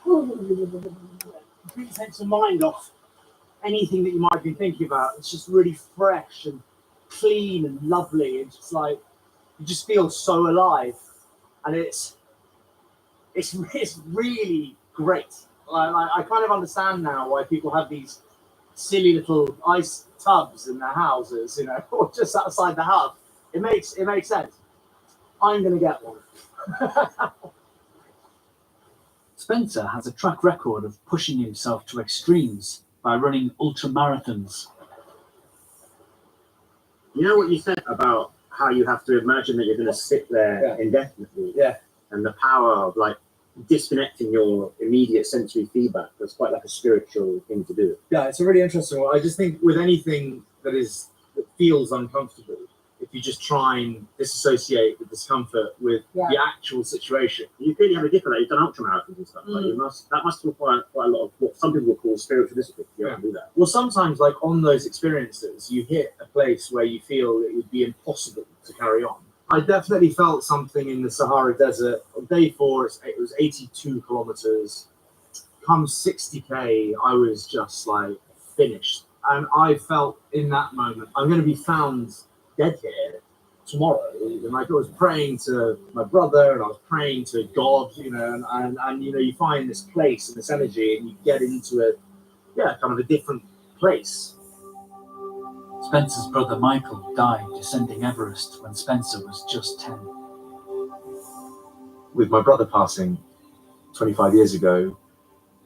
It really takes your mind off anything that you might be thinking about. It's just really fresh and clean and lovely, and just like you just feel so alive, and it's really great. I kind of understand now why people have these silly little ice tubs in their houses, you know, or just outside the house. It makes sense. I'm gonna get one. Spencer has a track record of pushing himself to extremes by running ultra marathons. You know what you said about how you have to imagine that you're going to sit there indefinitely? Yeah. And the power of like disconnecting your immediate sensory feedback. That's quite like a spiritual thing to do. Yeah, it's a really interesting one. I just think with anything that feels uncomfortable, if you just try and disassociate the discomfort with the actual situation. You clearly have a different, you've done ultramarathons and stuff. Like that must require quite a lot of what some people would call spiritual discipline to be able to do that. Well, sometimes, like on those experiences, you hit a place where you feel it would be impossible to carry on. I definitely felt something in the Sahara Desert. On day 4, it was 82 kilometers. Come 60k, I was just like finished. And I felt in that moment, I'm going to be found dead here tomorrow. And like I was praying to my brother and I was praying to God, you know, and you know, you find this place and this energy and you get into kind of a different place. Spencer's brother Michael died descending Everest when Spencer was just 10. With my brother passing 25 years ago,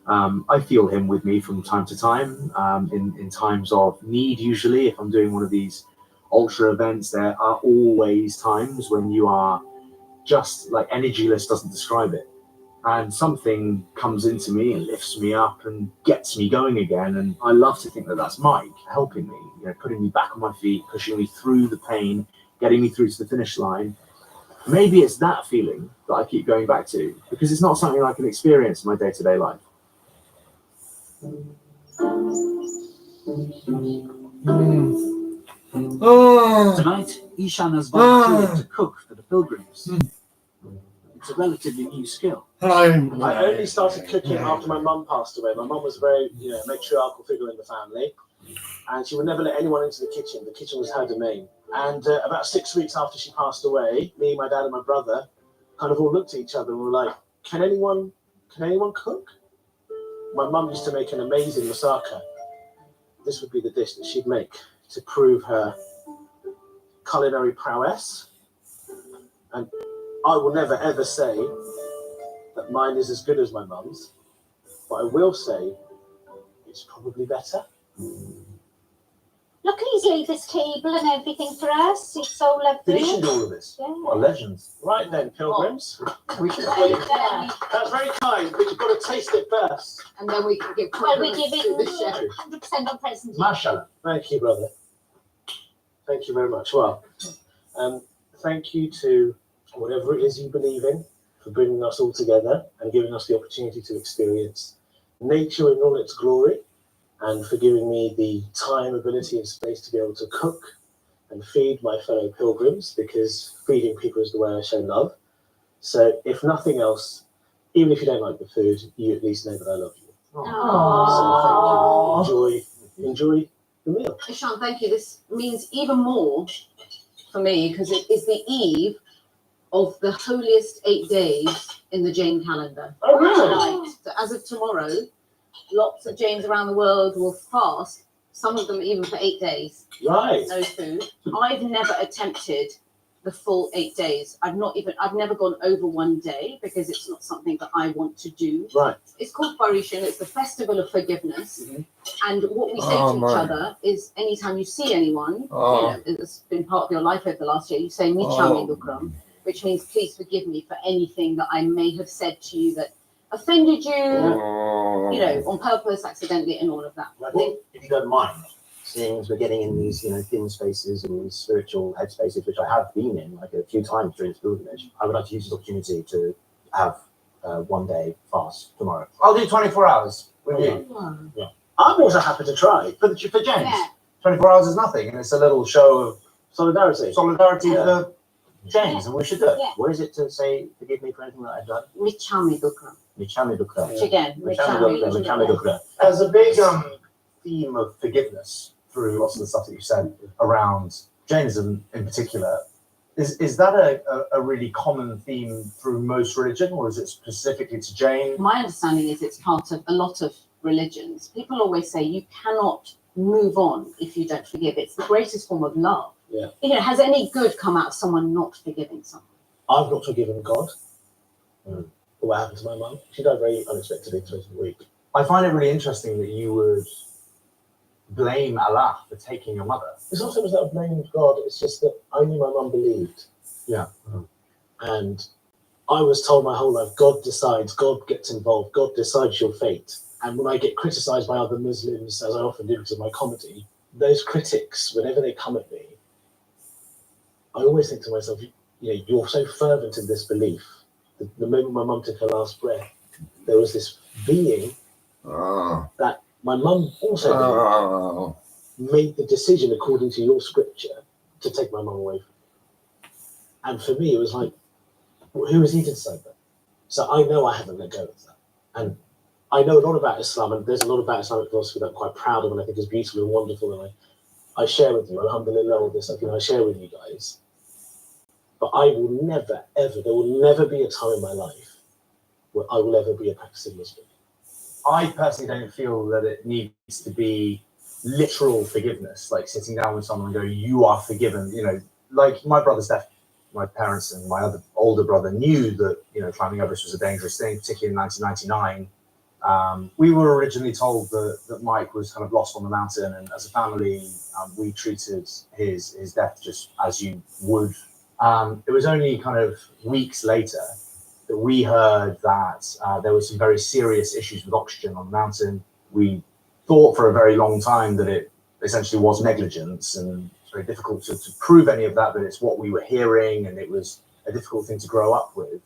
I feel him with me from time to time, in times of need. Usually, if I'm doing one of these ultra events, there are always times when you are just like energyless doesn't describe it, and something comes into me and lifts me up and gets me going again. And I love to think that that's Mike helping me, you know, putting me back on my feet, pushing me through the pain, getting me through to the finish line. Maybe it's that feeling that I keep going back to, because it's not something I can experience in my day-to-day life. Tonight, Ishan has volunteered to cook for the pilgrims. It's a relatively new skill. I only started cooking after my mum passed away. My mum was a very, matriarchal figure in the family, and she would never let anyone into the kitchen. The kitchen was her domain. And about 6 weeks after she passed away, me, my dad, and my brother kind of all looked at each other and were like, "Can anyone cook?" My mum used to make an amazing moussaka. This would be the dish that she'd make to prove her culinary prowess. And I will never ever say that mine is as good as my mum's, But I will say, it's probably better. Look, he's laid this table and everything for us. It's so Did he lovely. do all of this? Yeah. What legends. Right then, pilgrims. We should That's very kind, but you've got to taste it first. And then we can give Well, we compliments give to it the chef. 100% on present. Mashallah. Thank you, brother. Thank you very much. Well, thank you to whatever it is you believe in for bringing us all together and giving us the opportunity to experience nature in all its glory, and for giving me the time, ability, and space to be able to cook and feed my fellow pilgrims, because feeding people is the way I show love. So, if nothing else, even if you don't like the food, you at least know that I love you. Aww. So, thank you. Enjoy the meal. Ishan, thank you. This means even more for me because it is the eve of the holiest 8 days in the Jain calendar. Oh, really? Tonight. So as of tomorrow, lots of Jains around the world will fast, some of them even for 8 days. Right. No food. I've never attempted the full 8 days. I've never gone over 1 day because it's not something that I want to do. Right. It's called Barishan. It's the festival of forgiveness. Mhm. And what we say to each other is anytime you see anyone, you know, it's been part of your life over the last year, you say Michami Dukram, which means please forgive me for anything that I may have said to you that offended you, you know, on purpose, accidentally, and all of that. I think If you don't mind, seeing as we're getting in these, thin spaces and these spiritual headspaces, which I have been in like a few times during this pilgrimage, I would like to use this opportunity to have 1 day fast tomorrow. I'll do 24 hours with you. I'm also happy to try. For James. Yeah. 24 hours is nothing, and it's a little show of Solidarity. for James, and we should do it. Yeah. What is it to say, forgive me for anything that I've done? Michami Dukram. Michami Dukra. Which again, Michami Dukra. As a big theme of forgiveness through lots of the stuff that you said around Jainism in particular, is that a really common theme through most religion, or is it specifically to Jain? My understanding is it's part of a lot of religions. People always say you cannot move on if you don't forgive. It's the greatest form of love. Yeah. You know, has any good come out of someone not forgiving someone? I've not forgiven God for what happened to my mum. She died very unexpectedly the 20th week. I find it really interesting that you would blame Allah for taking your mother. It's not so much that I blamed God, it's just that I knew my mum believed. Yeah. And I was told my whole life, God decides, God gets involved, God decides your fate. And when I get criticised by other Muslims, as I often do because of my comedy, those critics, whenever they come at me, I always think to myself, you're so fervent in this belief. The moment my mum took her last breath, there was this being that my mum also made the decision according to your scripture to take my mum away from me. And for me, it was like, who is he to decide that? So I know I haven't let go of that. And I know a lot about Islam, and there's a lot about Islamic philosophy that I'm quite proud of and I think is beautiful and wonderful, and I share with you, alhamdulillah, all this stuff, I share with you guys. But I will never, ever, there will never be a time in my life where I will ever be a practicing Muslim. I personally don't feel that it needs to be literal forgiveness, like sitting down with someone and go, you are forgiven. Like my brother's death, my parents and my other older brother knew that, climbing Everest was a dangerous thing, particularly in 1999. We were originally told that Mike was kind of lost on the mountain, and as a family, we treated his death just as you would. It was only kind of weeks later that we heard that there were some very serious issues with oxygen on the mountain. We thought for a very long time that it essentially was negligence, and it's very difficult to prove any of that, but it's what we were hearing, and it was a difficult thing to grow up with.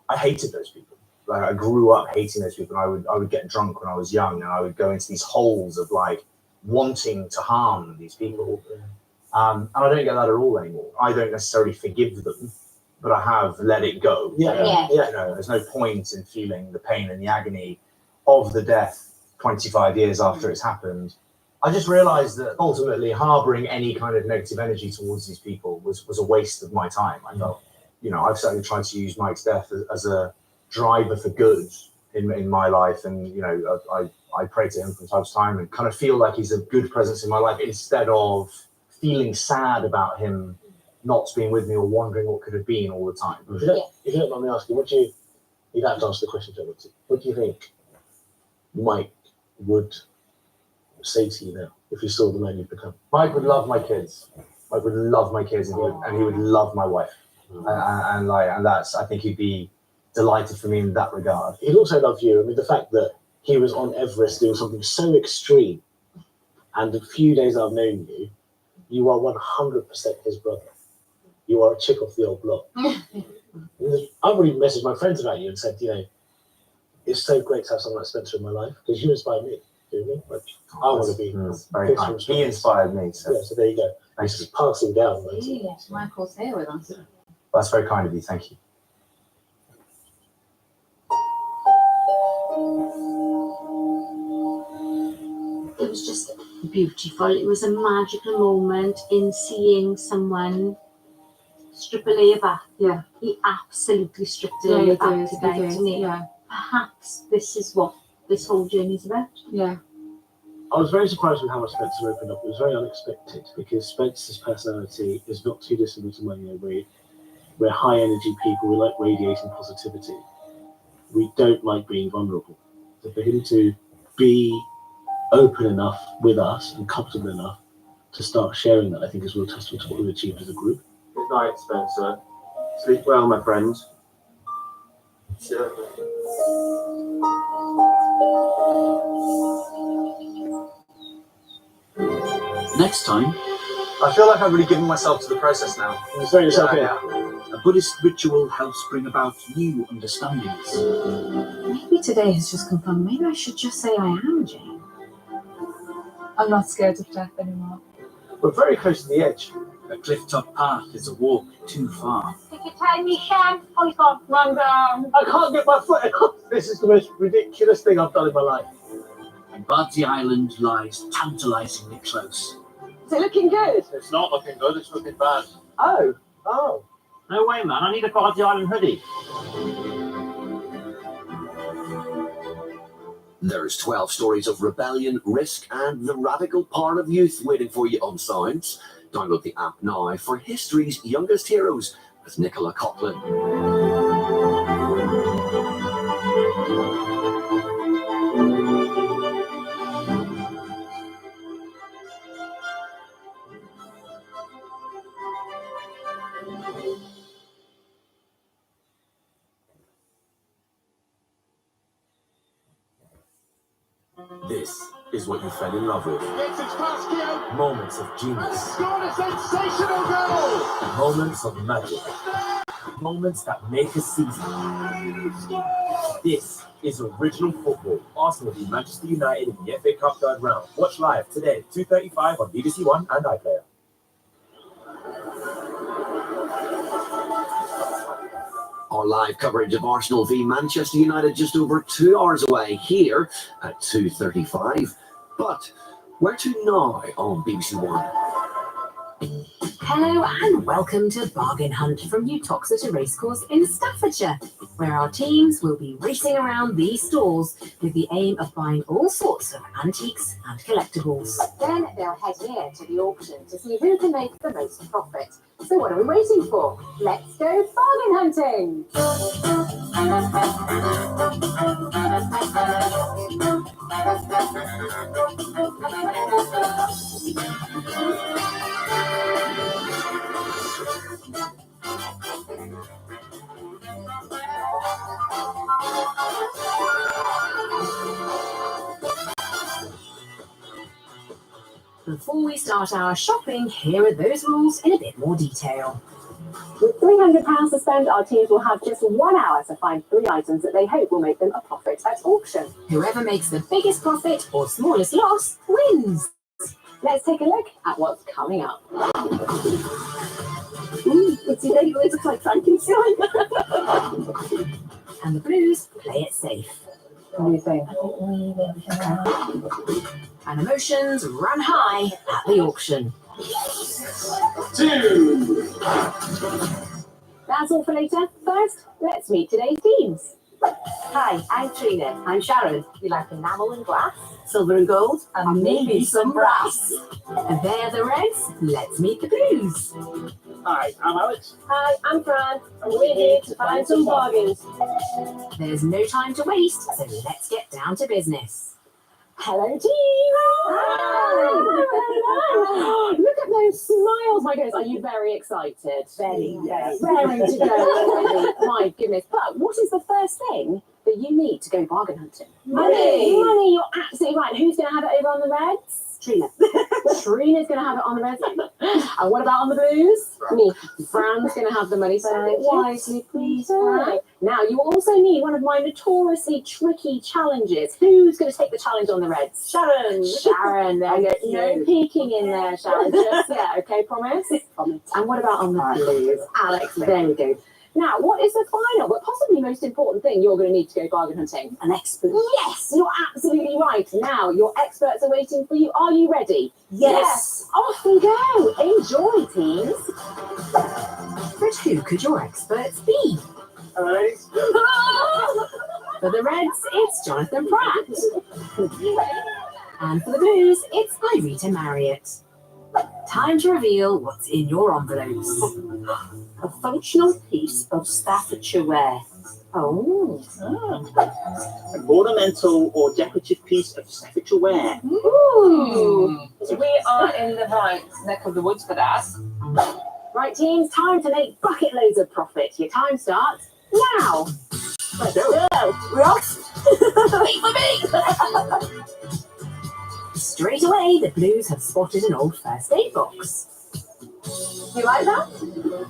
I hated those people. Like, I grew up hating those people. And I would get drunk when I was young, and I would go into these holes of like wanting to harm these people. And I don't get that at all anymore. I don't necessarily forgive them, but I have let it go. There's no point in feeling the pain and the agony of the death 25 years after it's happened. I just realized that ultimately harboring any kind of negative energy towards these people was a waste of my time. I felt, I've certainly tried to use Mike's death as a driver for good in my life, and I pray to him from time to time and kind of feel like he's a good presence in my life, instead of feeling sad about him not being with me or wondering what could have been all the time. If you don't mind me asking, you don't have to answer the question, John, what do you think Mike would say to you now if you saw the man you've become? Mike would love my kids. Mike would love my kids, and he would love my wife. And that's, I think he'd be delighted for me in that regard. He'd also love you. I mean, the fact that he was on Everest doing something so extreme, and a few days I've known you, you are 100% his brother. You are a chick off the old block. I've already messaged my friends about you and said, it's so great to have someone like Spencer in my life because you inspire me. Do you know what I mean? Like, I want to be. Very kind. He inspired me. So, so there you go. It's just passing down. Right? Yes, Michael's here with us. That's very kind of you. Thank you. It was just beautiful. It was a magical moment in seeing someone strip a layer back. Yeah. He absolutely stripped a layer back today, didn't he? Yeah. Perhaps this is what this whole journey is about. Yeah. I was very surprised with how much Spencer opened up. It was very unexpected because Spencer's personality is not too dissimilar to mine. We're high energy people. We like radiating positivity. We don't like being vulnerable. So for him to be open enough with us and comfortable enough to start sharing that, I think is a real testament to what we've achieved as a group. Good night, Spencer. Sleep well, my friend. Next time, I feel like I've really given myself to the process now. You throw yourself in. a Buddhist ritual helps bring about new understandings. Maybe today has just confirmed. Maybe I should just say I am Jane. I'm not scared of death anymore. We're very close to the edge. A cliff-top path is a walk too far. Take your time, Nishan. Oh, you can't run down. I can't get my foot off. This is the most ridiculous thing I've done in my life. And Bardsey Island lies tantalizingly close. Is it looking good? It's not looking good, it's looking bad. Oh. No way, man, I need a Bardsey Island hoodie. There's 12 stories of rebellion, risk, and the radical part of youth waiting for you on Sounds. Download the app now for history's youngest heroes with Nicola Coughlan. This is what you fell in love with. Moments of genius. Scored a sensational goal! Moments of magic. Moments that make a season. This is original football. Arsenal v Manchester United in the FA Cup third round. Watch live today, 2:35 on BBC One and iPlayer. Our live coverage of Arsenal v Manchester United just over 2 hours away here at 2:35. But where to now on BBC One? Hello and welcome to Bargain Hunt from Uttoxeter Racecourse in Staffordshire, where our teams will be racing around these stalls with the aim of buying all sorts of antiques and collectibles. Then they'll head here to the auction to see who can make the most profit. So what are we waiting for? Let's go bargain hunting! Before we start our shopping, here are those rules in a bit more detail. With £300 to spend, our teams will have just 1 hour to find 3 items that they hope will make them a profit at auction. Whoever makes the biggest profit or smallest loss wins. Let's take a look at what's coming up. It's looks like Frankenstein. And the Blues play it safe. What do you think? And emotions run high at the auction. 2. That's all for later. First, let's meet today's teams. Hi, I'm Trina. I'm Sharon. We like enamel and glass, Silver and gold, and maybe some brass. And they're the Reds. Let's meet the Blues. Hi, I'm Alex. Hi, I'm Fran, and we're here to find some bargains. There's no time to waste, so let's get down to business. Hello, team! Hello. Look at those smiles, my goodness. Are you very excited? Very, raring to go already. My goodness. But what is the first thing that you need to go bargain hunting? Money! Money, you're absolutely right. Who's going to have it over on the Reds? Trina. Trina's going to have it on the Reds. And what about on the Blues? Me. Fran's going to have the money. Spend it wisely, please, Fran. Now, you will also need one of my notoriously tricky challenges. Who's going to take the challenge on the Reds? Sharon. Sharon, there you go. No peeking in there, Sharon. Just, yeah, okay, promise? Promise. And what about on the Blues? Alex, there we go. Now, what is the final, but possibly most important thing you're going to need to go bargain hunting? An expert. Yes, you're absolutely right. Now, your experts are waiting for you. Are you ready? Yes. Off we go. Enjoy, teams. But who could your experts be? Hello, ladies. For the Reds, it's Jonathan Pratt. And for the Blues, it's Irita Marriott. Time to reveal what's in your envelopes. A functional piece of Staffordshire ware. Oh. An ornamental or decorative piece of Staffordshire ware. Ooh. We are in the right neck of the woods for that. Right, teams, time to make bucket loads of profit. Your time starts now. Let's go. We're off. Wait for me. Straight away, the Blues have spotted an old first aid box. You like that?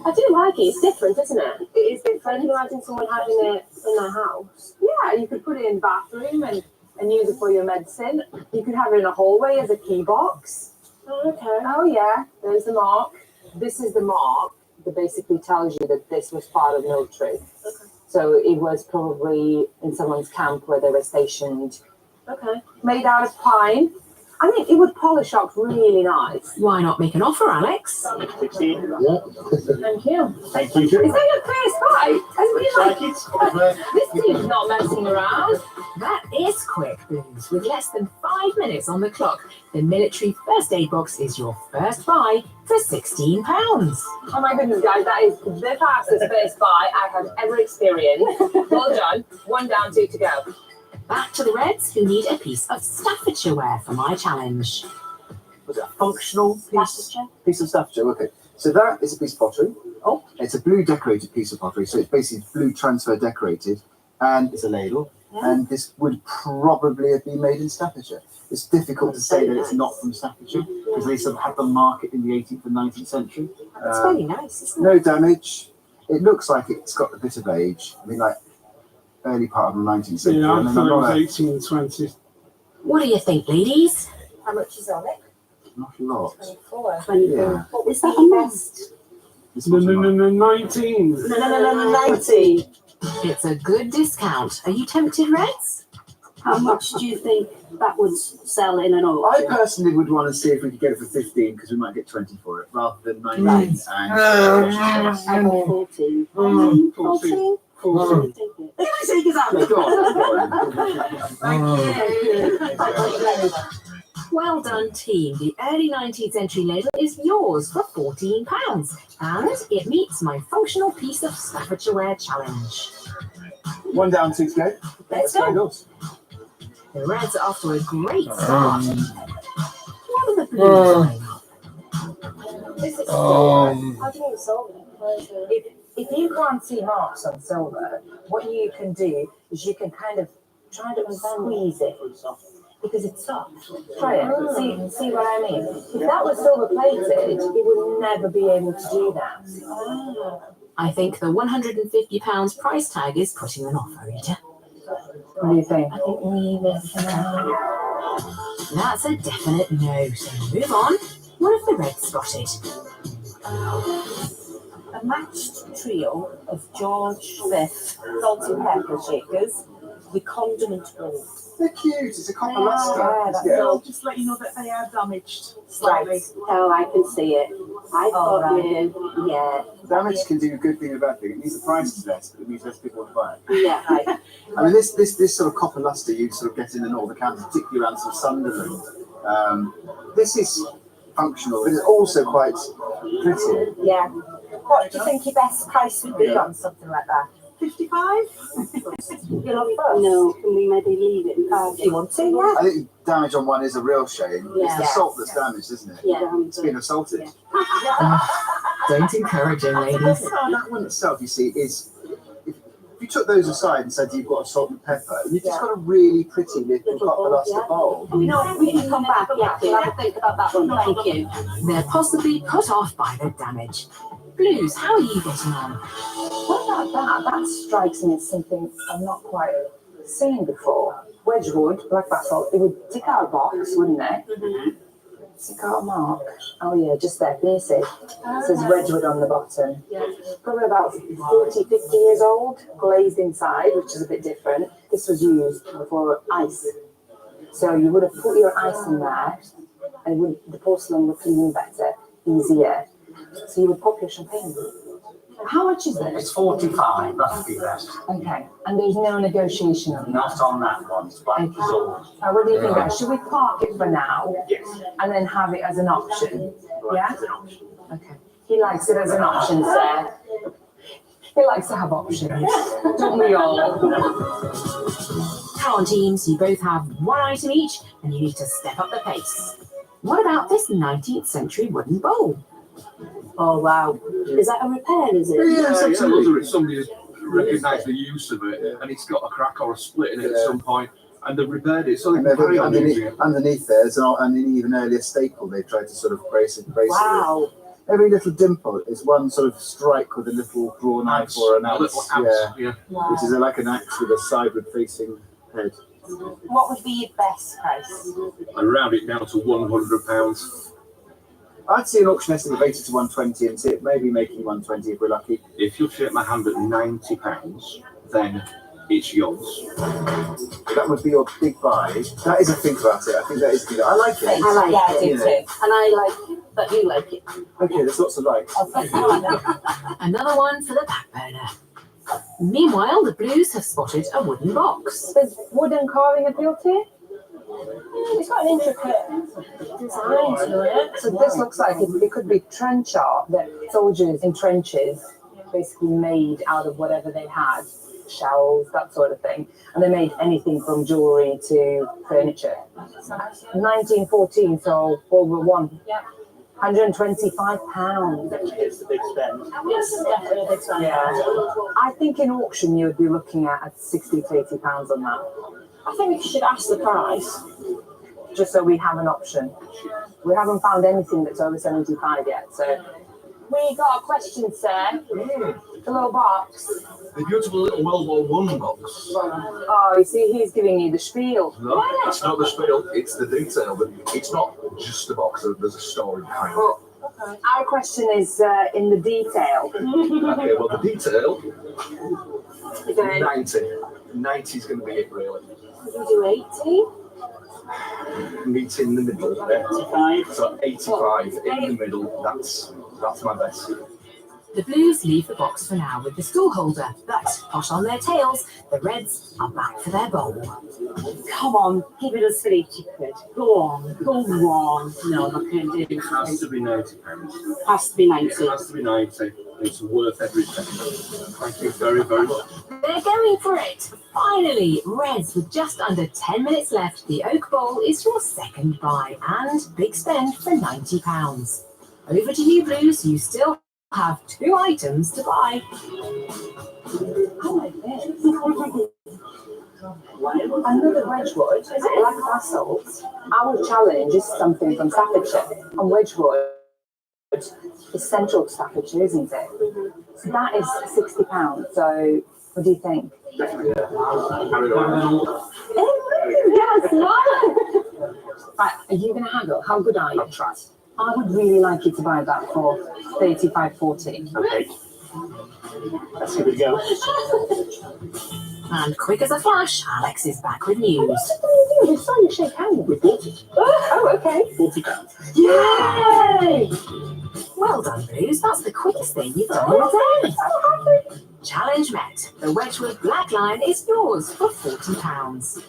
I do like it. It's different, isn't it? It is different. Imagine someone having it in their house. Yeah, you could put it in the bathroom and use it for your medicine. You could have it in a hallway as a key box. Oh, okay. Oh, yeah. There's the mark. This is the mark that basically tells you that this was part of military. Okay. So it was probably in someone's camp where they were stationed. Okay. Made out of pine. I mean, it would polish up really nice. Why not make an offer, Alex? 16. Yeah. Thank you. Thank you. Is that your first fight? This team's not messing around. That is quick, Blues. With less than 5 minutes on the clock, the military first aid box is your first buy for £16. Oh my goodness, guys, that is the fastest first buy I have ever experienced. Well done. 1 down, 2 to go. Back to the Reds, who need a piece of Staffordshire ware for my challenge. Was it a functional piece of Staffordshire? Okay. So that is a piece of pottery. Oh. It's a blue decorated piece of pottery. So it's basically blue transfer decorated. And it's a ladle. Yeah. And this would probably have been made in Staffordshire. It's difficult to say that it's not from Staffordshire because they sort of had the market in the 18th and 19th century. That's very nice, isn't it? No damage. It looks like it's got a bit of age. I mean, like early part of the 19th century. Yeah, I thought it was 1820s. What do you think, ladies? How much is on it? Not a lot. 24. Yeah. What was the best? No, 19. No, 90. It's a good discount. Are you tempted, Reds? How much do you think that would sell in an I auction? personally would want to see if we could get it for 15 because we might get 20 for it rather than 19. How about 14? 14? 14. Take it. Can I take his hand? Go on. Well done, team. The early 19th century ladle is yours for £14, and it meets my functional piece of Staffordshire ware challenge. 1 down, 2 to go. Let's go. The Reds are off to a great start. What are the Blues doing? This is Um, How do you solve it? If you can't see marks on silver, what you can do is you can kind of try to squeeze it because it's soft. Try it. See what I mean? If that was silver plated, you would never be able to do that. I think the £150 price tag is putting an offer, Rita. What do you think? I think leave it for now. That's a definite no, so move on. What have the Reds spotted? A matched trio of George V salt and pepper shakers with condiment balls. They're cute. It's a copper luster. I'll just let you know that they are damaged Right. Oh, I can see it. I thought yeah. Damage can do a good thing or a bad thing. It means the price is less, but it means less people want to buy it. Yeah, right. I mean, this sort of copper luster you sort of get in the northern counties, particularly around sort of Sunderland. This is functional, but it's also quite pretty. Yeah. What do you think your best price would be on something like that? 55? You'll have both? No, can we maybe leave it? If you want to, yeah. I think damage on one is a real shame. It's the Yes. salt that's damaged, isn't it? Yeah. It's been assaulted. Don't encourage him, ladies. That one itself, you see, is if you took those aside and said you've got a salt and pepper, you've just got a really pretty little plastic bowl. No, we can come back. Yeah, we'll have to think about that one. Thank you. They're possibly put off by the damage. Blues, how are you getting on? What about that? That strikes me as something I'm not quite seen before. Wedgwood, black basalt, it would tick out a box, wouldn't it? Tick out a mark. Oh yeah, just there, basic. It says Wedgwood on the bottom. Probably about 40, 50 years old, glazed inside, which is a bit different. This was used for ice. So you would have put your ice in there, and the porcelain would clean better, easier. So you would pop your champagne. How much is this? It's 45, that's the best. Okay, and there's no negotiation on that? Not on that one, it's black result. What do you think, guys? Should we park it for now? Yes. And then have it as an option? Yeah? Okay. He likes it as an option, sir. He likes to have options. Don't we all? Come on, teams, you both have one item each, and you need to step up the pace. What about this 19th century wooden bowl? Oh, wow. Is that a repair, is it? Whether it's somebody who's recognised the use of it and it's got a crack or a split in it at some point, and they've repaired it, so they can carry on using it. Underneath there's an even earlier staple they've tried to sort of brace it. Wow. Every little dimple is one sort of strike with a little draw knife or an axe. Yeah. Which is like an axe with a sideward facing head. What would be your best price? I round it down to £100. I'd see an auction estimate of 80 to 120 and see it maybe making 120 if we're lucky. If you shake my hand at £90, then it's yours. That would be your big buy. That is a think about it. I think that is good. I like it. I like Yeah, I it. do too. And I like that you like it. Okay, there's lots of likes. Another one for the back burner. Meanwhile, the Blues have spotted a wooden box. Does wooden carving appeal to you? It's got an intricate design to it. So this looks like it could be trench art that soldiers in trenches basically made out of whatever they had, shells, that sort of thing. And they made anything from jewellery to furniture. 1914, so World War One. Yep. £125. It's a big spend. It's definitely a big spend. Yeah. I think in auction you would be looking at 60 to £80 on that. I think we should ask the price. Just so we have an option. We haven't found anything that's over 75 yet, so. We got a question, sir. The little box. The beautiful little World War One box. Oh, you see, he's giving you the spiel. No, that's not the spiel, it's the detail. It's not just a box, there's a story behind it. Well, our question is in the detail. Okay, well, the detail, Okay. 90. 90 is going to be it, really. Could we do 80? Meet in the middle. 85. So 85 in the middle, that's my best. The Blues leave the box for now with the stool holder, but hot on their tails, the Reds are back for their bowl. Come on, give it us for 80 quid. Go on, go on. No, I can't do it. It has to be £90. Has to be 90. It has to be 90. It's worth every penny. Thank you very, very much. They're going for it. Finally, Reds, with just under 10 minutes left, the Oak Bowl is your second buy and big spend for £90. Over to you, Blues. You still have 2 items to buy. Oh my God. Another Wedgwood, black basalt. Our challenge is something from Staffordshire. And Wedgwood is central to Staffordshire, isn't it? So that is £60. So what do you think? Yes, right, are you going to haggle? How good are you? I would really like you to buy that for £35.40. Okay. Let's give it a go. And quick as a flash, Alex is back with news. We saw you shake hands. We bought it. Oh, okay. £40. Yay! Well done, Blues. That's the quickest thing you've done in a day. Challenge met. The Wedgwood Black Line is yours for £40.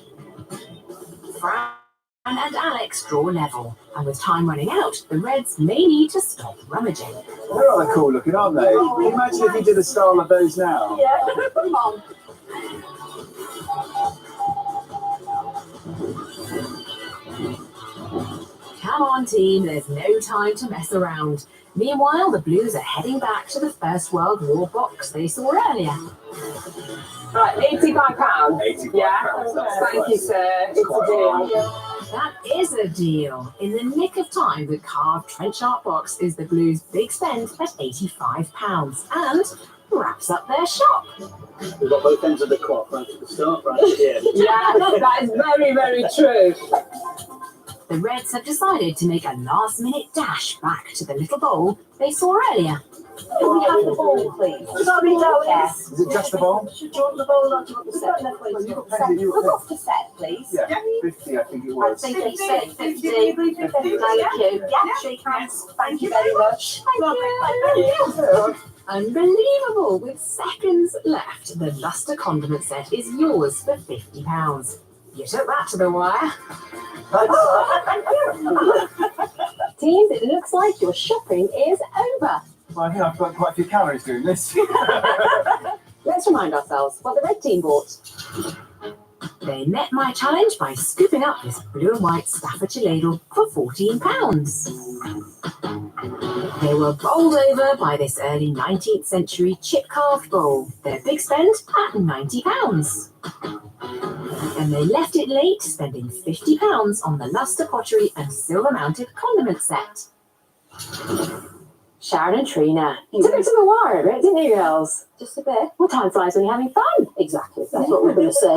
and Alex draw level, and with time running out, the Reds may need to stop rummaging. They're rather cool looking, aren't they? Can you imagine if you did a style of those now? Yeah, come on. Come on, team, there's no time to mess around. Meanwhile, the Blues are heading back to the First World War box they saw earlier. Right, £85. £85. Yeah, thank you, sir. It's a deal. That is a deal. In the nick of time, the carved trench art box is the Blues' big spend at £85 and wraps up their shop. We've got both ends of the clock, right at the start, right here. Yeah, that is very, very true. The Reds have decided to make a last-minute dash back to the little bowl they saw earlier. Can we have the ball, please? Is it just the ball? Do you want the ball or do you want the set? Look off the set, please. Yeah, 50 I think it I was. think he said 50. Thank you. Yeah, shake hands. Thank you very much. Thank you. Unbelievable! With seconds left, the Luster condiment set is yours for £50. You took that to the wire. Teams, it looks like your shopping is over. Well, I think I've got quite a few calories doing this. Let's remind ourselves what the red team bought. They met my challenge by scooping up this blue and white Staffordshire ladle for £14. They were bowled over by this early 19th century chip-carved bowl, their big spend at £90. And they left it late, spending £50 on the Luster pottery and silver-mounted condiment set. Sharon and Trina, you took it to the wire a bit, didn't you, girls? Just a bit. Well, time flies when you're having fun. Exactly. That's what we're going to say.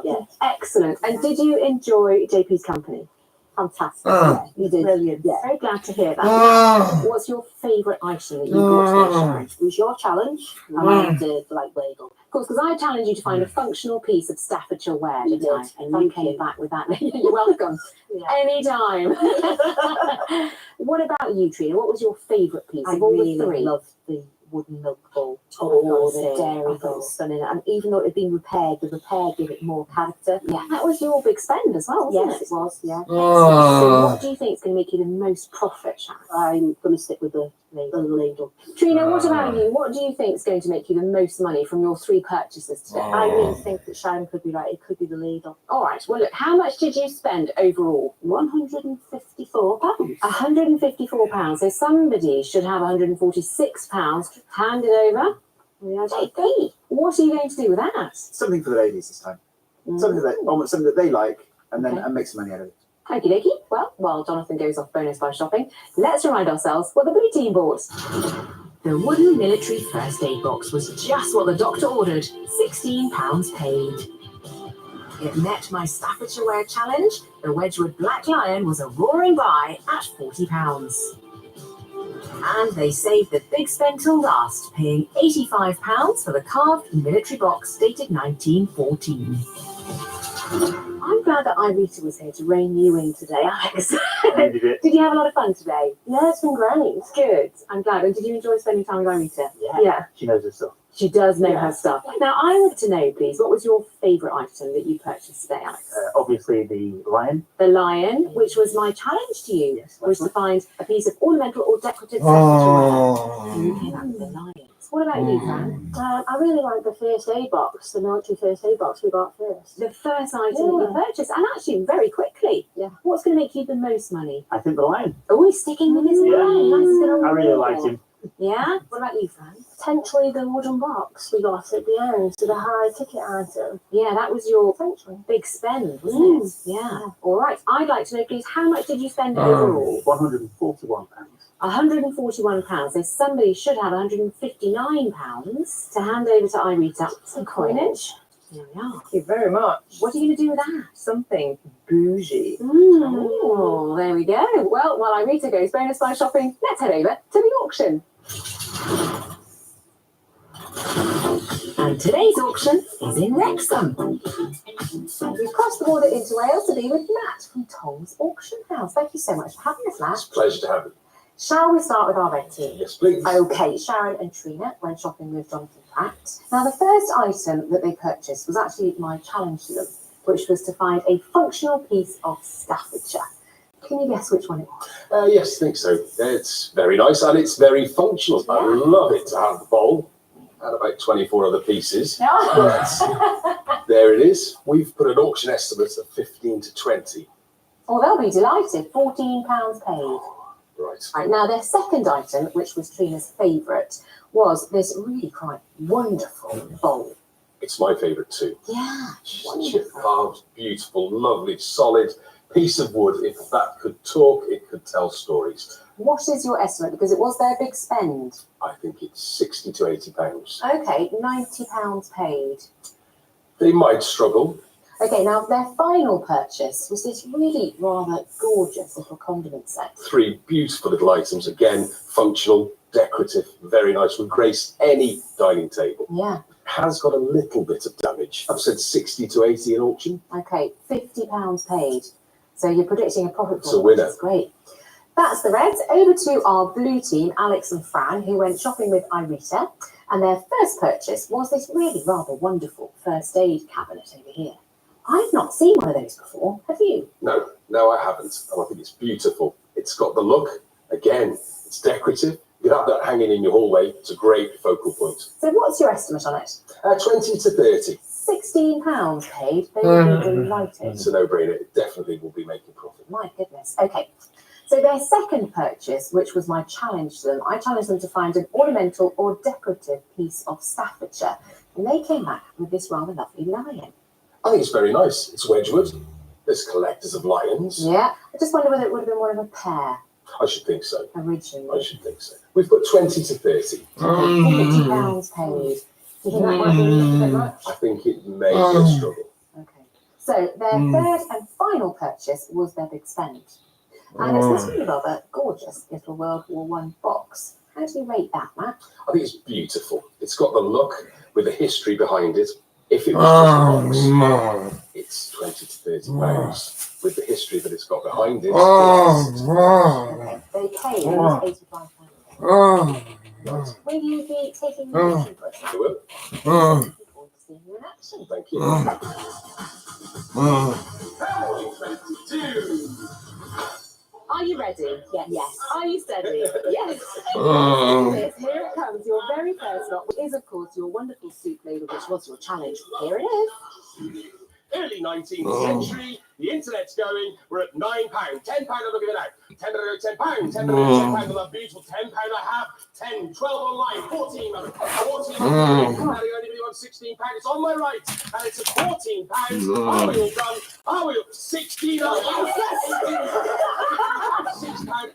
Yeah. Excellent. And did you enjoy JP's company? Fantastic. Yeah, you did. Brilliant. Yeah. Very glad to hear that. What's your favourite item that you brought today, Sharon? It was your challenge, and I did like ladle. Of course, because I challenged you to find a functional piece of Staffordshire ware, You didn't I? did. And Thank you came you. back with that. You're welcome. Yeah. Anytime. What about you, Trina? What was your favourite piece I of all really the three? loved the wooden milk bowl. Oh, the dear. dairy I bowl. thought- Stunning. And even though it had been repaired, the repair gave it more character. Yeah, that was your big spend as well, wasn't Yes, it? it was. Yeah. So what do you think is going to make you the most profit, Sharon? I'm going to stick with the ladle. Trina, what about you? What do you think is going to make you the most money from your three purchases today? I really think that Sharon could be right. It could be the ladle. All right. Well, look, how much did you spend overall? £154. £154. So somebody should have £146 handed over. JP, what are you going to do with that? Something for the ladies this time. Something that they like, and then and make some money out of it. Okie dokie. Well, while Jonathan goes off bonus by shopping, let's remind ourselves what the blue team bought. The wooden military first aid box was just what the doctor ordered, £16 paid. It met my Staffordshire Ware challenge. The Wedgwood Black Lion was a roaring buy at £40. And they saved the big spend till last, paying £85 for the carved military box dated 1914. I'm glad that Irita was here to rein you in today, Alex. Needed it. Did you have a lot of fun today? Yeah, it's been great. Good. I'm glad. And did you enjoy spending time with Irita? Yeah. She knows her stuff. She does know her stuff. Now, I want to know, please, what was your favourite item that you purchased today, Alex? Obviously, the lion. The lion, which was my challenge to you, was to find a piece of ornamental or decorative Staffordshire ware. And you came up with the lion. What about you, Fran? I really like the first aid box, the military first aid box we got first. The first item that you purchased, and actually very quickly. Yeah. What's going to make you the most money? I think the lion. Are we sticking with this lion? Nice to get on I really board. liked him. Yeah? What about you, Fran? Potentially the wooden box we got at the end, so the high ticket item. Yeah, that was your big spend, wasn't it? Yeah. All right. I'd like to know, please, how much did you spend overall? £141. £141. So somebody should have £159 to hand over to Irita. Some coinage. There we are. Thank you very much. What are you going to do with that? Something bougie. Oh, there we go. Well, while Irita goes bonus by shopping, let's head over to the auction. And today's auction is in Wrexham. We've crossed the border into Wales to be with Matt from Tom's Auction House. Thank you so much for having us, Matt. Pleasure to have you. Shall we start with our red team? Yes, please. Okay, Sharon and Trina went shopping with Jonathan Pratt. Now, the first item that they purchased was actually my challenge to them. which was to find a functional piece of Staffordshire. Can you guess which one it was? Yes, I think so. It's very nice and it's very functional. I love it to have the bowl and about 24 other pieces. But there it is. We've put an auction estimate of 15 to 20. Oh, they'll be delighted. £14 paid. Right, now their second item, which was Trina's favourite, was this really quite wonderful bowl. It's my favourite too. Yeah, Chip carved, beautiful, lovely, solid piece of wood. If that could talk, it could tell stories. What is your estimate? Because it was their big spend. I think it's 60 to 80 pounds. Okay, £90 paid. They might struggle. Okay, now their final purchase was this really rather gorgeous little condiment set. 3 beautiful little items, again, functional, decorative, very nice, would grace any dining table. Yeah. Has got a little bit of damage. I've said 60 to 80 in auction. Okay, £50 paid. So you're predicting a profit It's for a it, winner. which is great. That's the Reds. Over to our blue team, Alex and Fran, who went shopping with Irita. And their first purchase was this really rather wonderful first aid cabinet over here. I've not seen one of those before. Have you? No, I haven't. And I think it's beautiful. It's got the look. Again, it's decorative. You have that hanging in your hallway. It's a great focal point. So what's your estimate on it? 20 to 30. £16 paid. They will be delighted. It's a no-brainer. It definitely will be making profit. My goodness. Okay. So their second purchase, which was my challenge to them, I challenged them to find an ornamental or decorative piece of Staffordshire. And they came back with this rather lovely lion. I think it's very nice. It's Wedgwood. There's collectors of lions. Yeah. I just wonder whether it would have been one of a pair I should think so. originally. I should think so. We've got 20 to 30. £40 paid. Do you think that might be a little bit much? I think it may be a struggle. So their third and final purchase was their big spend. And it's this really rather gorgeous little World War I box. How do you rate that, Matt? I think it's beautiful. It's got the look with the history behind it. If it was just a box, it's 20 to 30 pounds. With the history that it's got behind it, Okay, they paid £85. Will you be taking the action for us? I will. Looking forward to seeing you in action. Thank you. Are you ready? Yes. Are you steady? Yes. Here it comes. Your very first lot is, of course, your wonderful soup ladle, which was your challenge. Here it is. Early 19th century, the internet's going, we're at £9, £10 I'm not giving out, £10, £10, £10, £10, the beautiful £10 I have, 10, 12 online, 14, 14, anybody wants £16, it's on my right, and it's at £14, are we all done, are we all, 16, £6,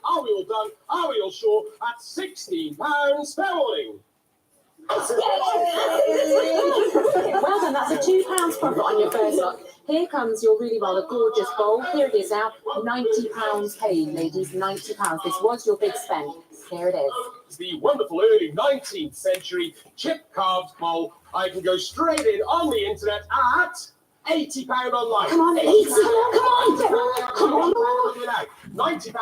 are we all done, are we all sure, at £16, fair warning. Well done, that's a £2 profit on your first lot. Here comes your really rather gorgeous bowl. Here it is now, £90 paid, ladies, £90. This was your big spend. Here it is. It's the wonderful early 19th century chip carved bowl. I can go straight in on the internet at £80 online. Come on, 80. Come on. £90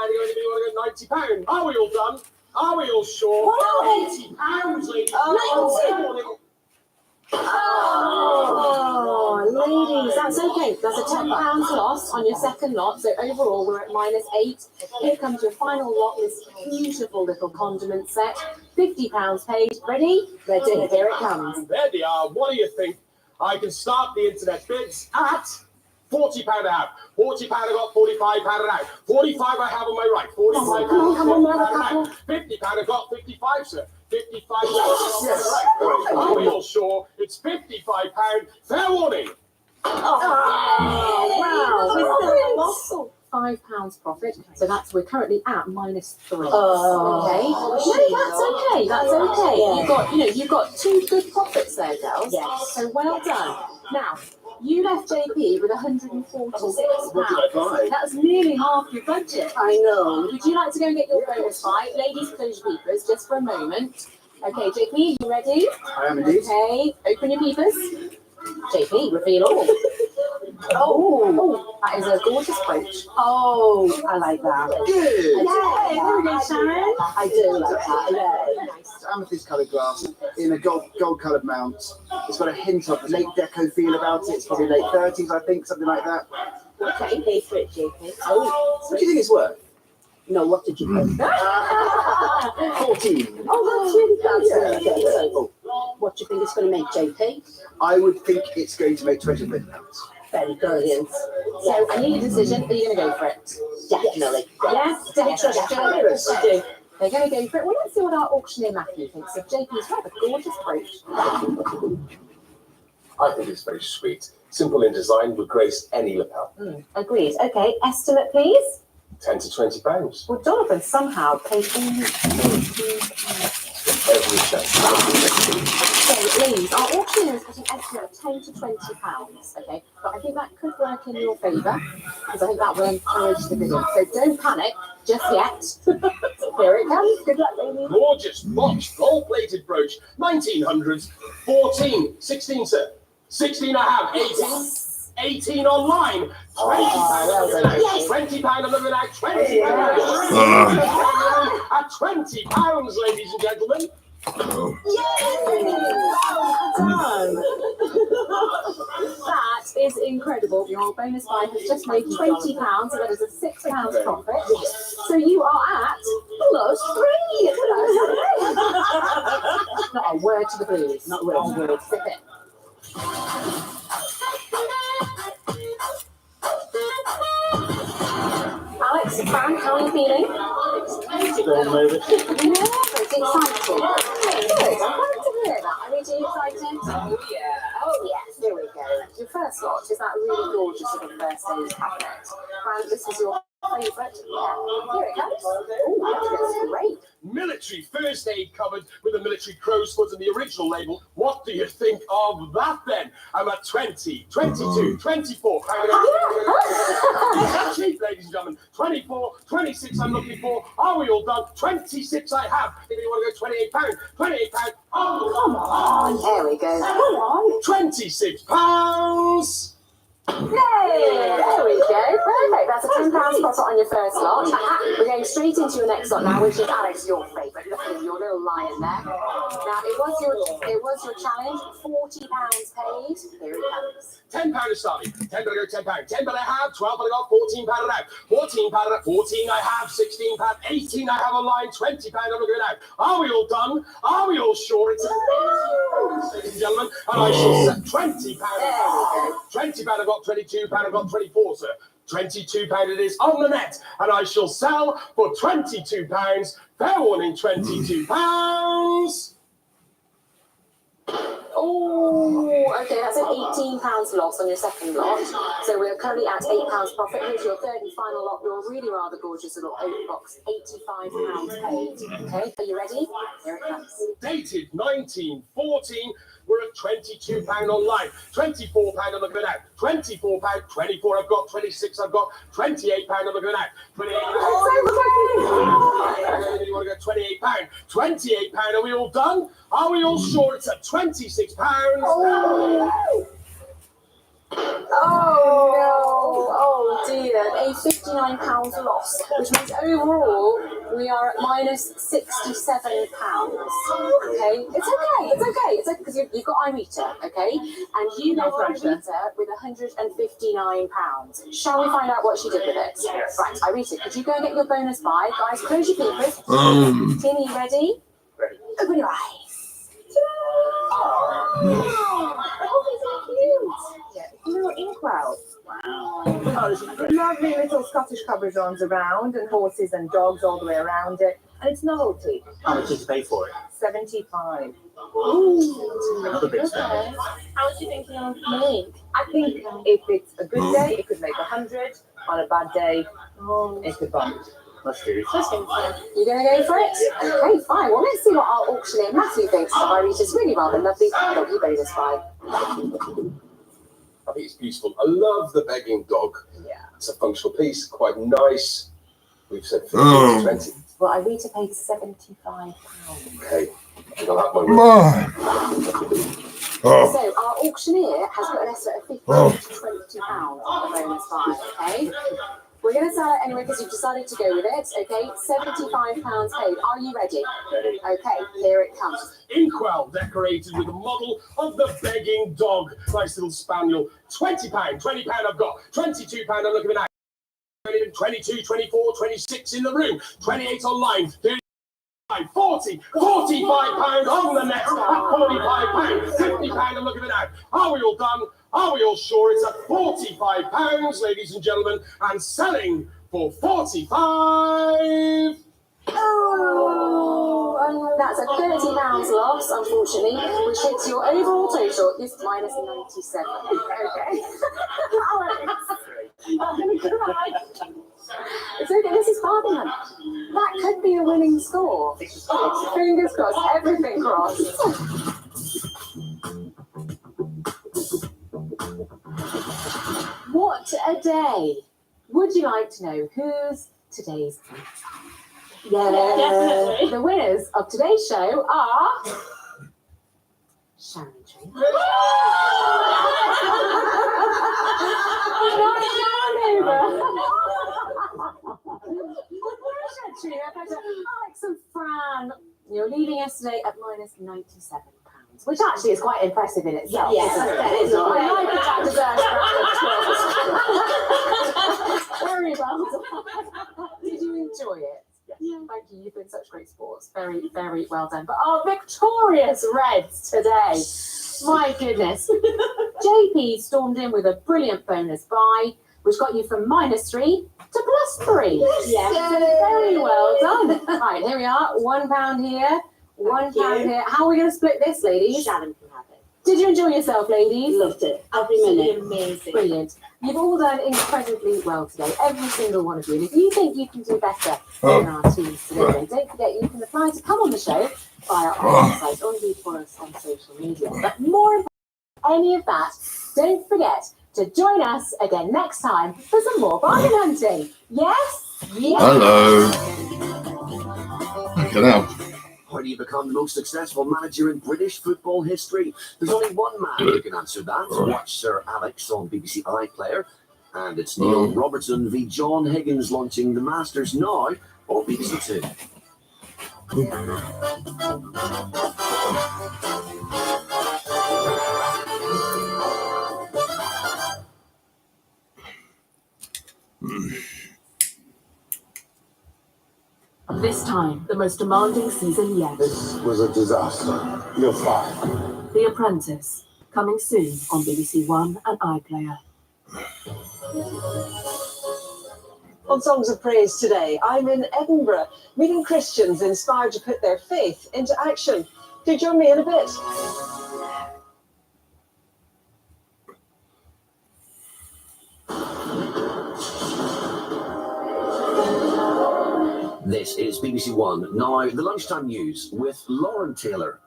£90. Are we all done? Are we all sure? £80, ladies. Oh, ladies, that's okay. That's a £10 loss on your second lot. So overall, we're at -8. Here comes your final lot, this beautiful little condiment set. £50 paid. Ready? Ready. Here it comes. There they are. What do you think? I can start the internet bids at £40 a half. £40 I got, £45 an hour. 45 I have on my right. 45 come on, £50 I got, 55, sir. 55 yes. Are we all sure? It's £55. Fair warning. Wow. £5 profit. So we're currently at -3. Okay. No, that's okay. You've got 2 good profits there, girls. Yes. So well done. Now, you left JP with £146. What did I buy? That's nearly half your budget. I know. Would you like to go and get your bonus fight? Ladies, close your peepers just for a moment. Okay, JP, you ready? I am indeed. Okay, open your peepers. JP, reveal all. Oh, that is a gorgeous brooch. Oh, I like that. Good. Yay, very good, Sharon. I do like that. Yeah. Amethyst coloured glass in a gold coloured mount. It's got a hint of late deco feel about it. It's probably late 30s, I think, something like that. What did you pay for it, JP? Oh, what do you think it's worth? No, what did you pay? 14. Oh, that's really good. What do you think it's going to make, JP? I would think it's going to make 20 £20. Very brilliant. So I need a decision. Are you going to go for it? Definitely. Yes, definitely. Yes, you do. They're going to go for it. Well, let's see what our auctioneer Matthew thinks of JP's rather gorgeous brooch. I think it's very sweet. Simple in design, would grace any lapel. Agreed. Okay, estimate, please. 10 to 20 pounds. Well, Jonathan somehow paid only Every cent. So, ladies, our auctioneer has put an estimate of 10 to 20 pounds, okay? But I think that could work in your favour, because I think that will encourage the bidding. So don't panic just yet. Here it comes. Good luck, ladies. Gorgeous box, gold-plated brooch, 1900s, 14, 16, sir. 16 I have, 18. 18 online, £20. £20 I'm looking at, £20. At £20, ladies and gentlemen. That is incredible. Your bonus buy has just made £20, so that is a £6 profit. So you are at +3. Not a word to the blues. Not a word. Sip it. Alex, Frank, how are you feeling? It's exciting. Good. I'm glad to hear that. Are you excited? Oh yeah. Oh yes. Here we go. Your first lot is that really gorgeous sort of birthday cabinet. And this is your favourite. Yeah. Here it comes. Oh, that's great. Military first aid cupboard with a military crow's foot and the original label. What do you think of that then? I'm at 20, 22, 24. That's cheap, ladies and gentlemen. 24, 26 I'm looking for. Are we all done? 26 I have. If you want to go £28, £28. Oh, come on. There we go. Come on. £26. Yay! There we go. Perfect. That's a £10 profit on your first lot. We're going straight into your next lot now, which is Alex, your favourite. Look at your little lion there. Now it was your challenge. £40 paid. Here it comes. £10 is starting. £10 I go £10. 10 but I have, 12 but I got, £14 it out. £14 14 I have, £16, 18 I have online, £20 I'm looking out. Are we all done? Are we all sure it's ladies and gentlemen? And I shall set £20. £20 I've got, £22 I've got, 24, sir. £22 it is on the net, and I shall sell for £22. Fair warning, £22. Oh, okay, that's an £18 loss on your second lot. So we're currently at £8 profit. Here's your third and final lot. Your really rather gorgeous little oak box, £85 paid. Okay, are you ready? Here it comes. Dated 1914. We're at £22 online, £24 I'm looking at, £24, 24 I've got, 26 I've got, £28 I'm looking at, 28 you want to go £28, £28 are we all done? Are we all sure it's at £26? Oh no! Oh dear! A £59 loss, which means overall we are at minus £67. Okay, it's okay. It's okay because you've got Irita, okay, and you know Irita with £159. Shall we find out what she did with it? Yes. Right, Irita, could you go and get your bonus buy? Guys, close your papers. Tina, you ready? Ready. Open your eyes. Oh, so cute. Yeah, little inkwell. Wow. Lovely little Scottish cabochons around, and horses and dogs all the way around it. And it's novelty. How much did you pay for it? 75. Ooh. Another big spend. How much do you think you'll make? I think if it's a good day, it could make 100. On a bad day, it could bump. Let's do it. You're going to go for it? Okay, fine. Well, let's see what our auctioneer Matthew thinks of Irita's really rather lovely doggy bonus buy. I think it's beautiful. I love the begging dog. Yeah. It's a functional piece, quite nice. We've said 15 to 20. Well, Irita paid £75. Okay. I got that one. So our auctioneer has got an estimate of £15 to £20 on the bonus buy, okay? We're going to sell it anyway because you've decided to go with it. Okay, £75 paid. Are you ready? Okay, here it comes. Inkwell decorated with a model of the begging dog. Nice little spaniel. £20, £20 I've got. £22 I'm looking at. 22, 24, 26 in the room. 28 online. 40, £45 on the next one, £45, £50 I'm looking at now. Are we all done? Are we all sure it's at £45, ladies and gentlemen, and selling for 45? Oh, and that's a £30 loss, unfortunately, which takes your overall total is minus 97. Okay. I'm going to cry. It's okay, this is Bargain Hunt. That could be a winning score. Fingers crossed, everything crossed. What a day! Would you like to know who's today's winner? Yeah, definitely. The winners of today's show are Sharon Tree. Alex and Fran, you're leaving yesterday at minus £97, which actually is quite impressive in itself. Yes, that is all right. I like that deserves very well done. Did you enjoy it? Yeah. Thank you. You've been such great sports. Very, very well done. But our victorious Reds today, my goodness. JP stormed in with a brilliant bonus buy, which got you from -3 to +3. Yes. Very well done. Right, here we are. £1 here, £1 here. How are we going to split this, ladies? Sharon can have it. Did you enjoy yourself, ladies? Loved it. Every minute. Amazing. Brilliant. You've all done incredibly well today, every single one of you. And if you think you can do better than our teams today, then don't forget you can apply to come on the show via our website or indeed for us on social media. But more important than any of that, don't forget to join us again next time for some more bargain hunting. Yes? Yes. Hello. Okay, now. How do you become the most successful manager in British football history? There's only one man who can answer that. Watch Sir Alex on BBC iPlayer. And it's Neil Robertson v John Higgins launching the Masters now on BBC Two. This time, the most demanding season yet. This was a disaster. You're fired. The Apprentice, coming soon on BBC One and iPlayer. On Songs of Praise today, I'm in Edinburgh, meeting Christians inspired to put their faith into action. Do join me in a bit. This is BBC One. Now, the lunchtime news with Lauren Taylor.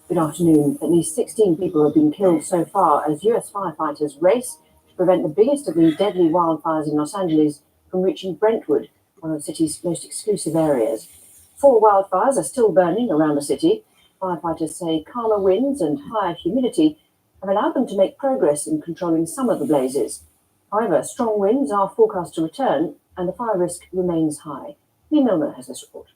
Good afternoon. At least 16 people have been killed so far as US firefighters race to prevent the biggest of the deadly wildfires in Los Angeles from reaching Brentwood, one of the city's most exclusive areas. 4 wildfires are still burning around the city. Firefighters say calmer winds and higher humidity have allowed them to make progress in controlling some of the blazes. However, strong winds are forecast to return and the fire risk remains high. Lee Milner has this report.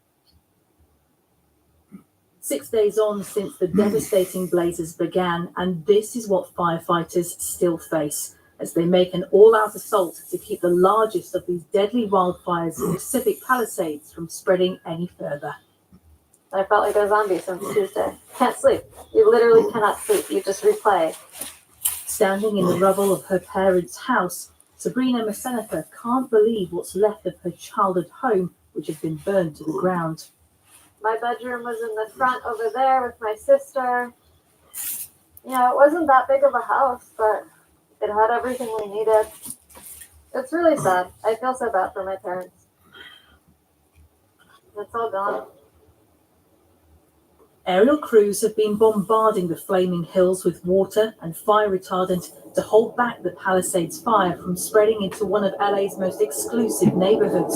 6 days on since the devastating blazes began, and this is what firefighters still face as they make an all-out assault to keep the largest of these deadly wildfires in Pacific Palisades from spreading any further. I felt like a zombie since Tuesday. Can't sleep. You literally cannot sleep. You just replay. Standing in the rubble of her parents' house, Sabrina Masenica can't believe what's left of her childhood home, which had been burned to the ground. My bedroom was in the front over there with my sister. Yeah, it wasn't that big of a house, but it had everything we needed. It's really sad. I feel so bad for my parents. It's all gone. Aerial crews have been bombarding the flaming hills with water and fire retardant to hold back the Palisades fire from spreading into one of LA's most exclusive neighborhoods.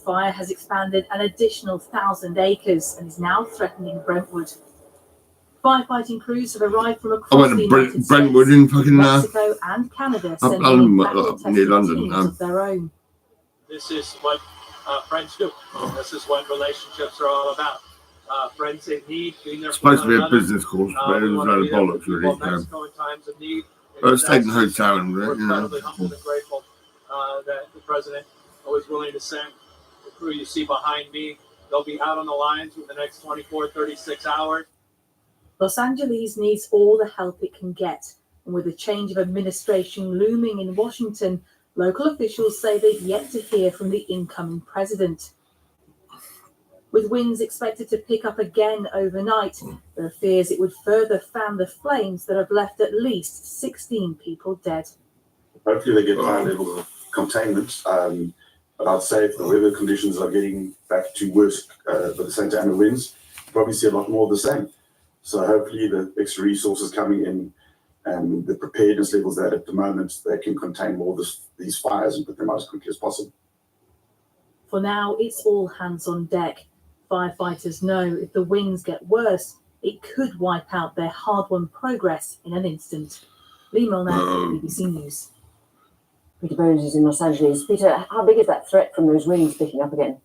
fire has expanded an additional 1,000 acres and is now threatening Brentwood. Firefighting crews have arrived from I across went the to United Brentwood States, in fucking Mexico and Canada, sending in battle-tested near London. teams of their own. This is what friends do. This is what relationships are all about. Friends in need, being there It's for supposed to be a business course, but it was a load of bollocks, really. Mexico in times of need. I stayed in a hotel and We're you know. incredibly humbled and grateful that the president was willing to send the crew you see behind me. They'll be out on the lines within the next 24, 36 hours. Los Angeles needs all the help it can get, and with a change of administration looming in Washington, local officials say they've yet to hear from the incoming president. With winds expected to pick up again overnight, there are fears it would further fan the flames that have left at least 16 people dead. Hopefully they get a high level of containment, but I'd say if the weather conditions are getting back to worse by the Santa Ana winds, we'll probably see a lot more of the same. So hopefully the extra resources coming in and the preparedness levels that at the moment they can contain more of these fires and put them out as quickly as possible. For now, it's all hands on deck. Firefighters know if the winds get worse, it could wipe out their hard-won progress in an instant. Lee Milner, BBC News. Peter Bowes is in Los Angeles. Peter, how big is that threat from those winds picking up again?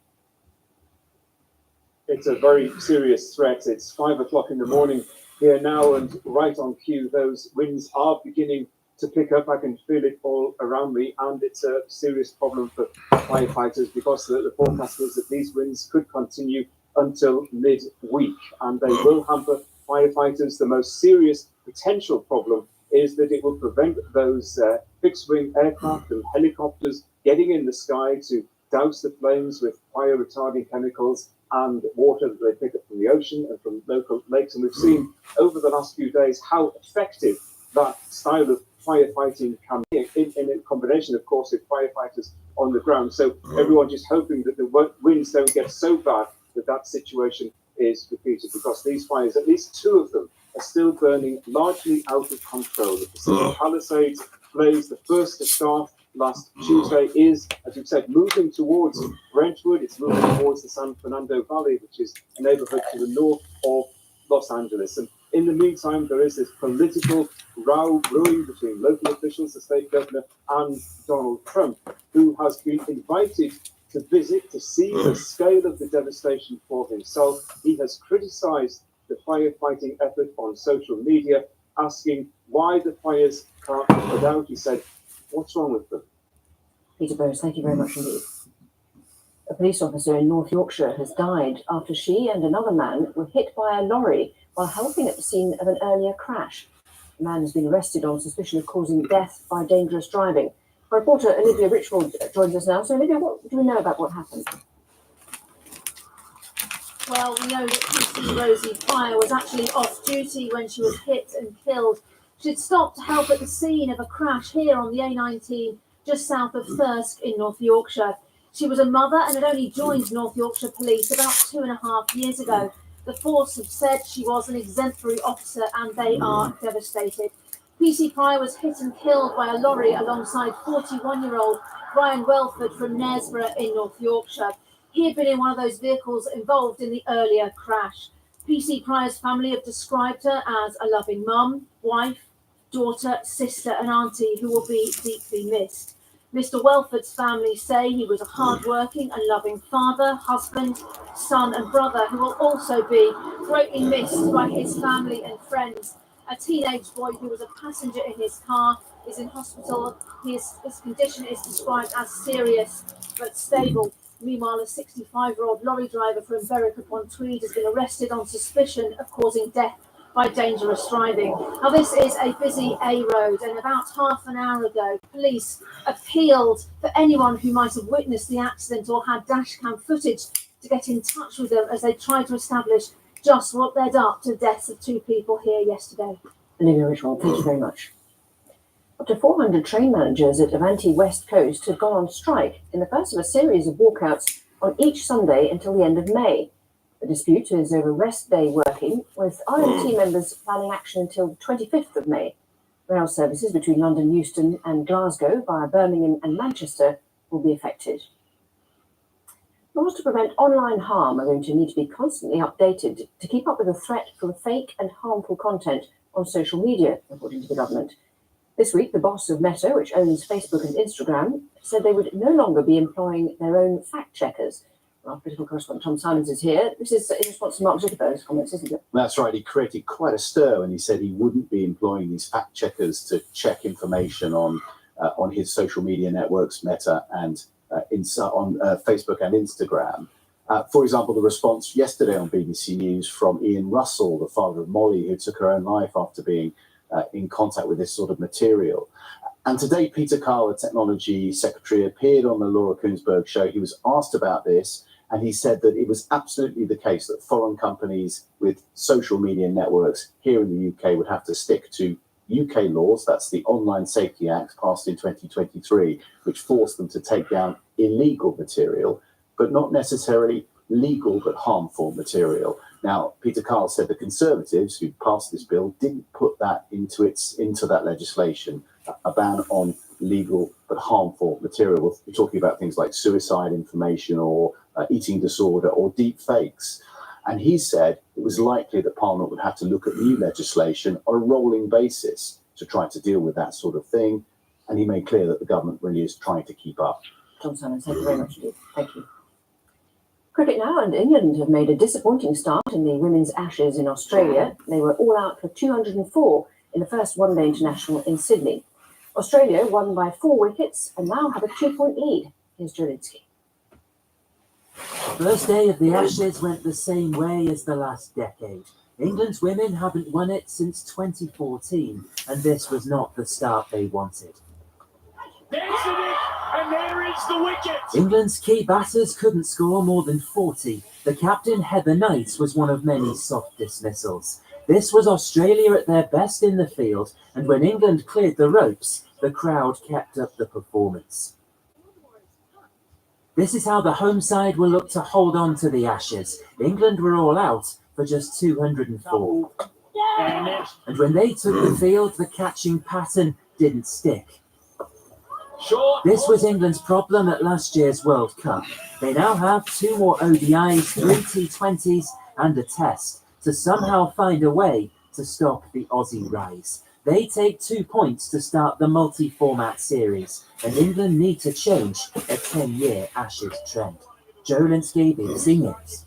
It's a very serious threat. It's 5 o'clock in the morning here now, and right on cue, those winds are beginning to pick up. I can feel it all around me, and it's a serious problem for firefighters because the forecast is that these winds could continue until mid-week, and they will hamper firefighters. The most serious potential problem is that it will prevent those fixed-wing aircraft and helicopters getting in the sky to douse the flames with fire-retarding chemicals and water that they pick up from the ocean and from local lakes. And we've seen over the last few days how effective that style of firefighting can be in a combination, of course, with firefighters on the ground. So everyone just hoping that the winds don't get so bad that situation is repeated, because these fires, at least 2 of them, are still burning largely out of control. The Pacific Palisades blaze, the first to start last Tuesday, is, as you've said, moving towards Brentwood. It's moving towards the San Fernando Valley, which is a neighborhood to the north of Los Angeles. And in the meantime, there is this political row brewing between local officials, the state governor, and Donald Trump, who has been invited to visit to see the scale of the devastation for himself. He has criticized the firefighting effort on social media, asking why the fires can't be put out. He said, "What's wrong with them?" Peter Bowes, thank you very much indeed. A police officer in North Yorkshire has died after she and another man were hit by a lorry while helping at the scene of an earlier crash. The man has been arrested on suspicion of causing death by dangerous driving. Our reporter Olivia Richwell joins us now. So, Olivia, what do we know about what happened? Well, we know that PC Rosie Pryor was actually off duty when she was hit and killed. She'd stopped to help at the scene of a crash here on the A19 just south of Thirsk in North Yorkshire. She was a mother and had only joined North Yorkshire Police about 2.5 years ago. The force have said she was an exemplary officer and they are devastated. PC Pryor was hit and killed by a lorry alongside 41-year-old Brian Welford from Knaresborough in North Yorkshire. He had been in one of those vehicles involved in the earlier crash. PC Pryor's family have described her as a loving mum, wife, daughter, sister and auntie who will be deeply missed. Mr. Welford's family say he was a hard-working and loving father, husband, son and brother who will also be greatly missed by his family and friends. A teenage boy who was a passenger in his car is in hospital. His condition is described as serious but stable. Meanwhile, a 65-year-old lorry driver from Berwick-upon-Tweed has been arrested on suspicion of causing death by dangerous driving. Now, this is a busy A road, and about half an hour ago, police appealed for anyone who might have witnessed the accident or had dashcam footage to get in touch with them as they tried to establish just what led up to the deaths of 2 people here yesterday. Olivia Richwell, thank you very much. Up to 400 train managers at Avanti West Coast have gone on strike in the first of a series of walkouts on each Sunday until the end of May. The dispute is over rest day working, with RMT members planning action until the 25th of May. Rail services between London, Euston and Glasgow via Birmingham and Manchester will be affected. Laws to prevent online harm are going to need to be constantly updated to keep up with the threat from fake and harmful content on social media, according to the government. This week, the boss of Meta, which owns Facebook and Instagram, said they would no longer be employing their own fact-checkers. Our political correspondent Tom Simons is here. This is in response to Mark Zuckerberg's comments, isn't it? That's right. He created quite a stir when he said he wouldn't be employing these fact checkers to check information on his social media networks, Meta, and on Facebook and Instagram. For example, the response yesterday on BBC News from Ian Russell, the father of Molly, who took her own life after being in contact with this sort of material. And today, Peter Carl, the technology secretary, appeared on the Laura Kuenssberg show. He was asked about this, and he said that it was absolutely the case that foreign companies with social media networks here in the UK would have to stick to UK laws. That's the Online Safety Act passed in 2023, which forced them to take down illegal material, but not necessarily legal but harmful material. Now, Peter Carl said the Conservatives who passed this bill didn't put that into that legislation, a ban on legal but harmful material. We're talking about things like suicide information or eating disorder or deep fakes. And he said it was likely that Parliament would have to look at new legislation on a rolling basis to try to deal with that sort of thing. And he made clear that the government really is trying to keep up. Tom Simons, thank you very much indeed. Thank you. Cricket now, and England have made a disappointing start in the Women's Ashes in Australia. They were all out for 204 in the first one-day international in Sydney. Australia won by 4 wickets and now have a 2-point lead. Here's Jolinski. First day of the Ashes went the same way as the last decade. England's women haven't won it since 2014, and this was not the start they wanted. There's the nick, and there is the wicket. England's key batters couldn't score more than 40. The captain, Heather Knight, was one of many soft dismissals. This was Australia at their best in the field, and when England cleared the ropes, the crowd kept up the performance. This is how the home side will look to hold on to the Ashes. England were all out for just 204. And when they took the field, the catching pattern didn't stick. This was England's problem at last year's World Cup. They now have 2 more ODIs, 3 T20s and a test to somehow find a way to stop the Aussie rise. They take 2 points to start the multi-format series, and England need to change a 10-year Ashes trend. Jolinski, BBC News.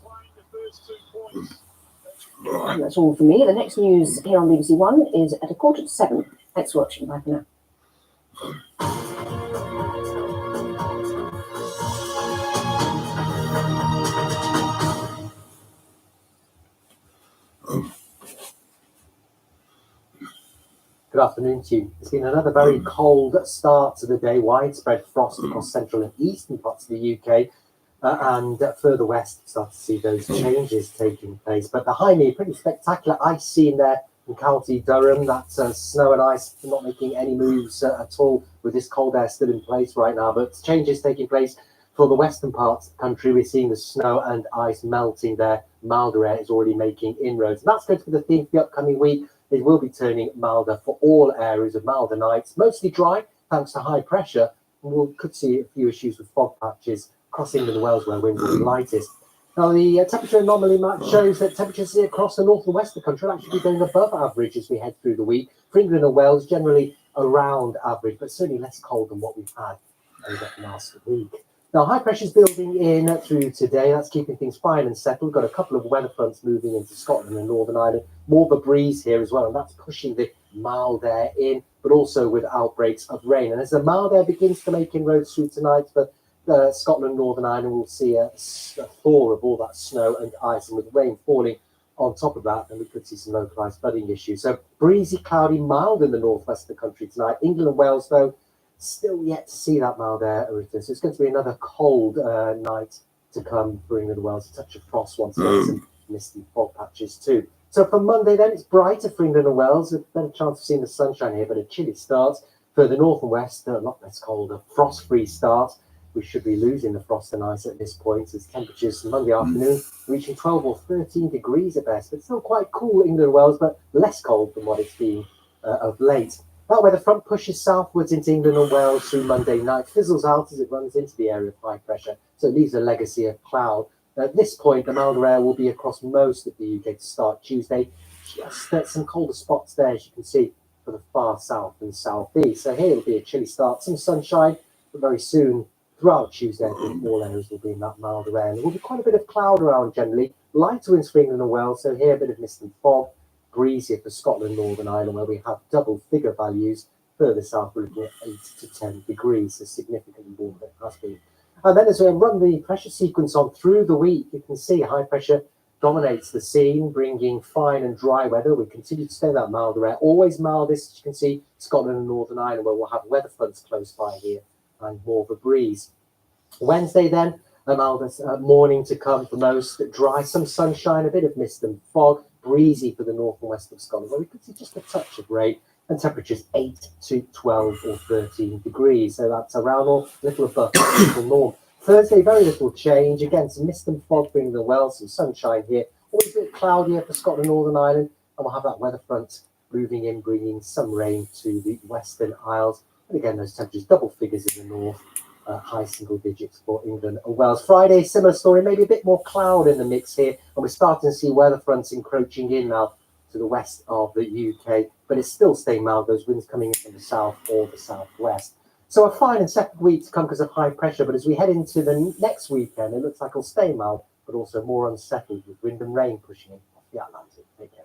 And that's all from me. The next news here on BBC One is at 7:15. Thanks for watching. Bye for now. Good afternoon to you. It's been another very cold start to the day. Widespread frost across central and eastern parts of the UK, and further west, start to see those changes taking place. But behind me, pretty spectacular ice scene there in County Durham. That snow and ice not making any moves at all with this cold air still in place right now. But changes taking place for the western parts of the country. We're seeing the snow and ice melting there. Milder air is already making inroads. And that's going to be the theme for the upcoming week. It will be turning milder for all areas of milder nights, mostly dry thanks to high pressure. And we could see a few issues with fog patches across England and Wales where winds will be lightest. Now, the temperature anomaly map shows that temperatures across the north and west of the country will actually be going above average as we head through the week. For England and Wales, generally around average, but certainly less cold than what we've had over last week. Now, high pressure is building in through today. That's keeping things fine and settled. We've got a couple of weather fronts moving into Scotland and Northern Ireland. More of a breeze here as well, and that's pushing the mild air in, but also with outbreaks of rain. And as the mild air begins to make inroads through tonight for Scotland and Northern Ireland, we'll see a thaw of all that snow and ice, and with rain falling on top of that, then we could see some localised flooding issues. So breezy, cloudy, mild in the northwest of the country tonight. England and Wales, though, still yet to see that mild air return. So it's going to be another cold night to come for England and Wales. A touch of frost once again, some misty fog patches too. So for Monday then, it's brighter for England and Wales. A better chance of seeing the sunshine here, but a chilly start. Further north and west, a lot less cold. A frost-free start. We should be losing the frost and ice at this point as temperatures Monday afternoon reaching 12 or 13 degrees at best. But still quite cool, England and Wales, but less cold than what it's been of late. That weather front pushes southwards into England and Wales through Monday night, fizzles out as it runs into the area of high pressure, so it leaves a legacy of cloud. At this point, the milder air will be across most of the UK to start Tuesday. Just some colder spots there, as you can see, for the far south and southeast. So here will be a chilly start, some sunshine, but very soon, throughout Tuesday, I think all areas will be in that milder air. There will be quite a bit of cloud around generally, lighter winds for England and Wales, so here a bit of mist and fog, breezier for Scotland, Northern Ireland, where we have double figure values. Further south, we're looking at 8 to 10 degrees, so significantly warmer than it has been. And then as we run the pressure sequence on through the week, you can see high pressure dominates the scene, bringing fine and dry weather. We continue to stay that milder air, always mildest, as you can see, Scotland and Northern Ireland, where we'll have weather fronts close by here and more of a breeze. Wednesday then, a milder morning to come for most, dry, some sunshine, a bit of mist and fog, breezy for the north and west of Scotland, where we could see just a touch of rain, and temperatures 8 to 12 or 13 degrees. So that's around or a little above the usual norm. Thursday, very little change. Again, some mist and fog bringing the well, some sunshine here. Always a bit cloudier for Scotland, Northern Ireland, and we'll have that weather front moving in, bringing some rain to the Western Isles. And again, those temperatures double figures in the north, high single digits for England and Wales. Friday, similar story, maybe a bit more cloud in the mix here, and we're starting to see weather fronts encroaching in now to the west of the UK, but it's still staying mild, those winds coming in from the south or the southwest. So a fine and second week to come because of high pressure, but as we head into the next weekend, it looks like it'll stay mild, but also more unsettled with wind and rain pushing in off the Atlantic. Take care.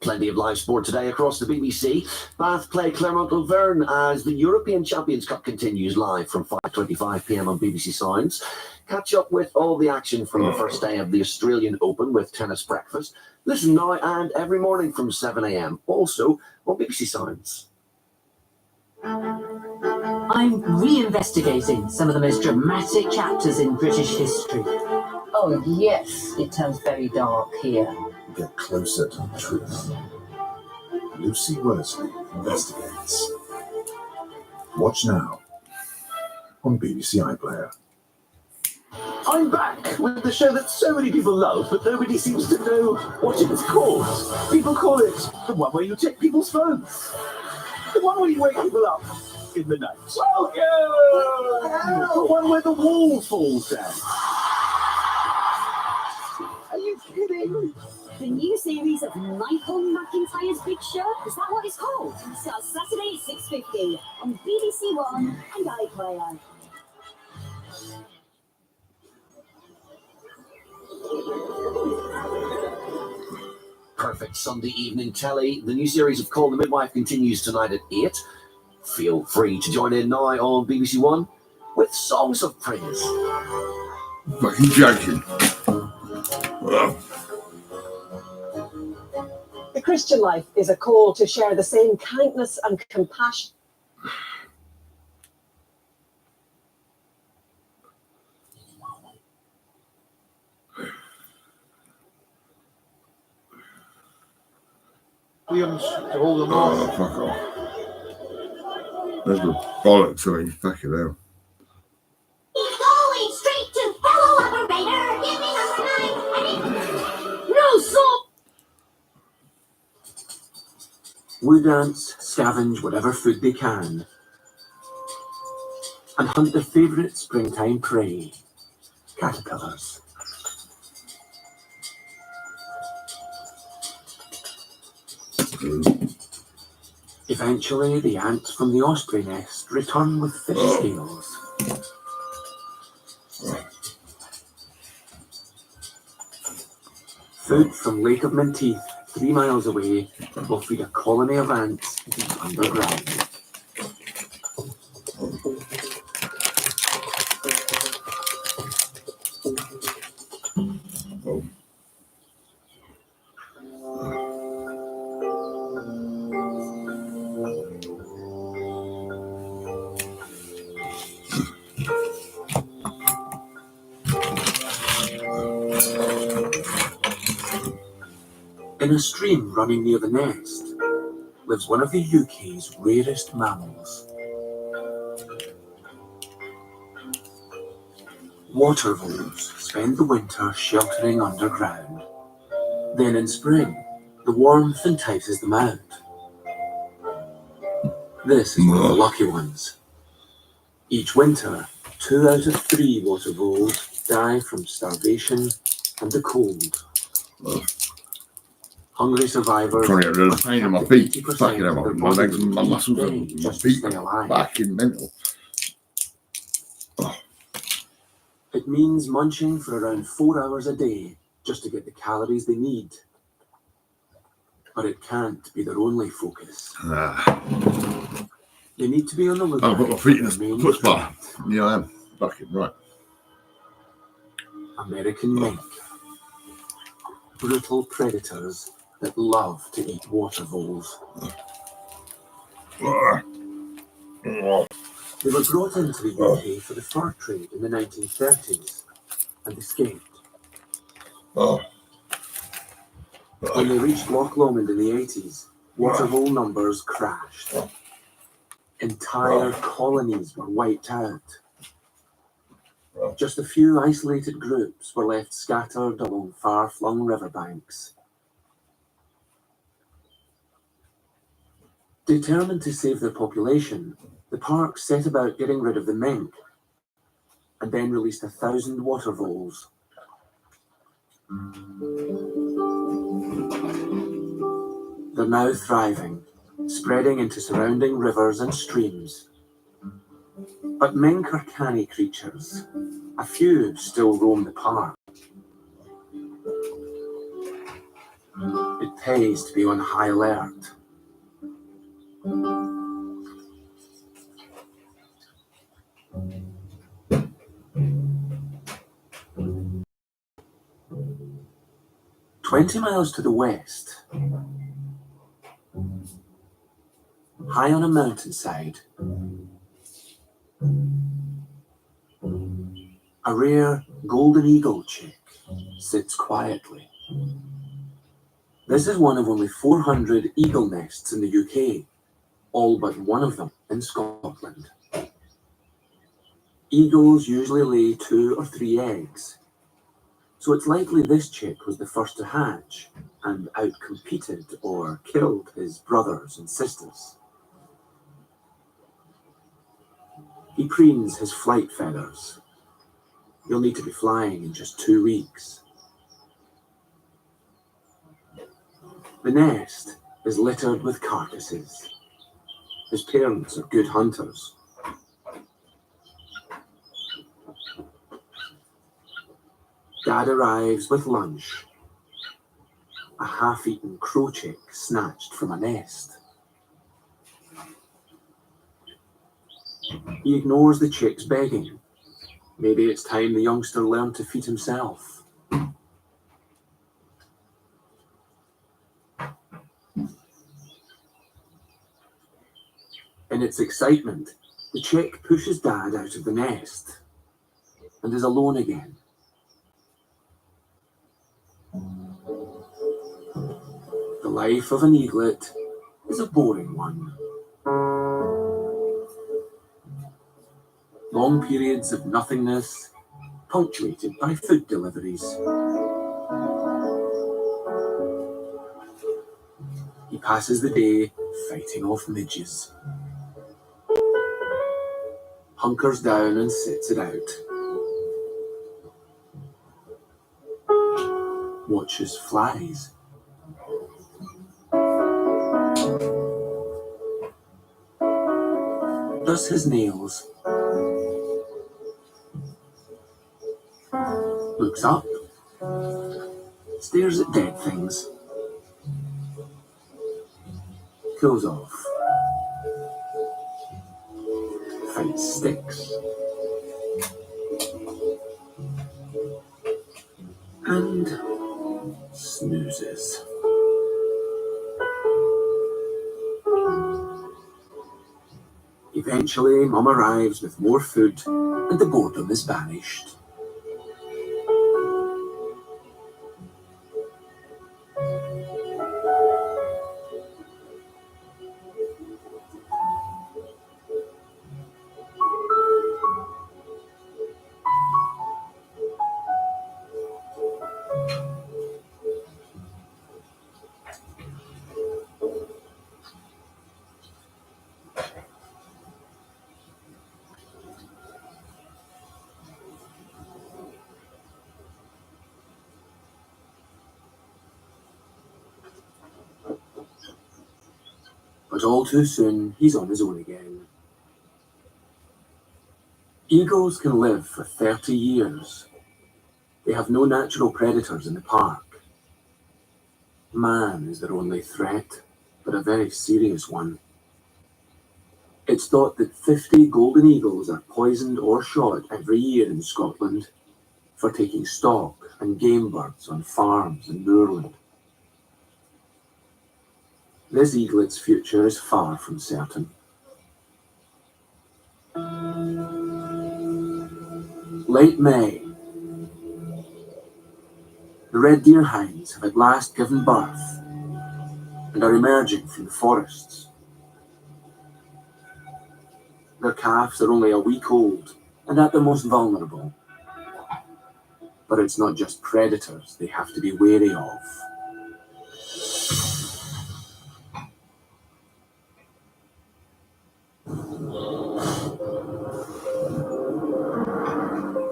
Plenty of live sport today across the BBC. Bath play Clermont Auvergne as the European Champions Cup continues live from 5:25 p.m. on BBC Sounds. Catch up with all the action from the first day of the Australian Open with Tennis Breakfast. Listen now and every morning from 7 a.m. Also on BBC Sounds. I'm reinvestigating some of the most dramatic chapters in British history. Oh, yes, it turns very dark here. Get closer to the truth. Lucy Worsley investigates. Watch now on BBC iPlayer. I'm back with the show that so many people love, but nobody seems to know what it's called. People call it the one where you check people's phones. The one where you wake people up in the night. Welcome! The one where the wall falls down. Are you kidding? The new series of Michael McIntyre's Big Show, is that what it's called? Starts Saturday at 6:50 on BBC One and iPlayer. Perfect Sunday evening telly. The new series of Call the Midwife continues tonight at 8. Feel free to join in now on BBC One with Songs of Praise. Fucking joking. The Christian life is a call to share the same kindness and compassion. Williams to hold them Oh, off. fuck off. There's the bollocks of me. Fucking hell. Going straight to fellow operator. Give me number 9. No, stop! Wood ants scavenge whatever food they can and hunt their favourite springtime prey, caterpillars. Eventually, the ants from the osprey nest return with fish scales. Food from Lake of Menteith, 3 miles away, will feed a colony of ants deep underground. In a stream running near the nest lives one of the UK's rarest mammals. Water voles spend the winter sheltering underground. Then in spring, The warmth entices them out. This is one of the lucky ones. Each winter, 2 out of 3 water voles die from starvation and the cold. Hungry survivors Trying to get rid of the pain in my feet. 80% Fucking hell, of their my body legs and my each muscles day and my just to feet stay are alive. fucking mental. It means munching for around 4 hours a day just to get the calories they need. But it can't be their only focus. They need to be on the lookout. I'll put my feet in for their the main foot bar. threat, Yeah, I am. Fucking right. American mink. Brutal predators that love to eat water voles. They were brought into the UK for the fur trade in the 1930s and escaped. When they reached Loch Lomond in the 80s, water vole numbers crashed. Entire colonies were wiped out. Just a few isolated groups were left scattered along far-flung riverbanks. Determined to save their population, the park set about getting rid of the mink and then released 1,000 water voles. They're now thriving, spreading into surrounding rivers and streams. But mink are canny creatures. A few still roam the park. It pays to be on high alert. "20 miles to the west, high on a mountainside, a rare golden eagle chick sits quietly. This is one of only 400 eagle nests in the UK, all but one of them in Scotland. Eagles usually lay 2 or 3 eggs, so it's likely this chick was the first to hatch and outcompeted or killed his brothers and sisters. He preens his flight feathers. He'll need to be flying in just 2 weeks. The nest is littered with carcasses. His parents are good hunters. Dad arrives with lunch. A half-eaten crow chick snatched from a nest. He ignores the chick's begging. Maybe it's time the youngster learned to feed himself. In its excitement, the chick pushes Dad out of the nest and is alone again. The life of an eaglet is a boring one. Long periods of nothingness, punctuated by food deliveries. He passes the day fighting off midges. Hunkers down and sits it out. Watches flies. Does his nails. Looks up. Stares at dead things. Goes off. Fights sticks. And snoozes. Eventually, Mum arrives with more food and the boredom is banished. But all too soon, he's on his own again. Eagles can live for 30 years. They have no natural predators in the park. Man is their only threat, but a very serious one. It's thought that 50 golden eagles are poisoned or shot every year in Scotland for taking stock and game birds on farms in moorland. This eaglet's future is far from certain. Late May. The red deer hinds have at last given birth and are emerging from the forests. Their calves are only a week old and at the most vulnerable. But it's not just predators they have to be wary of.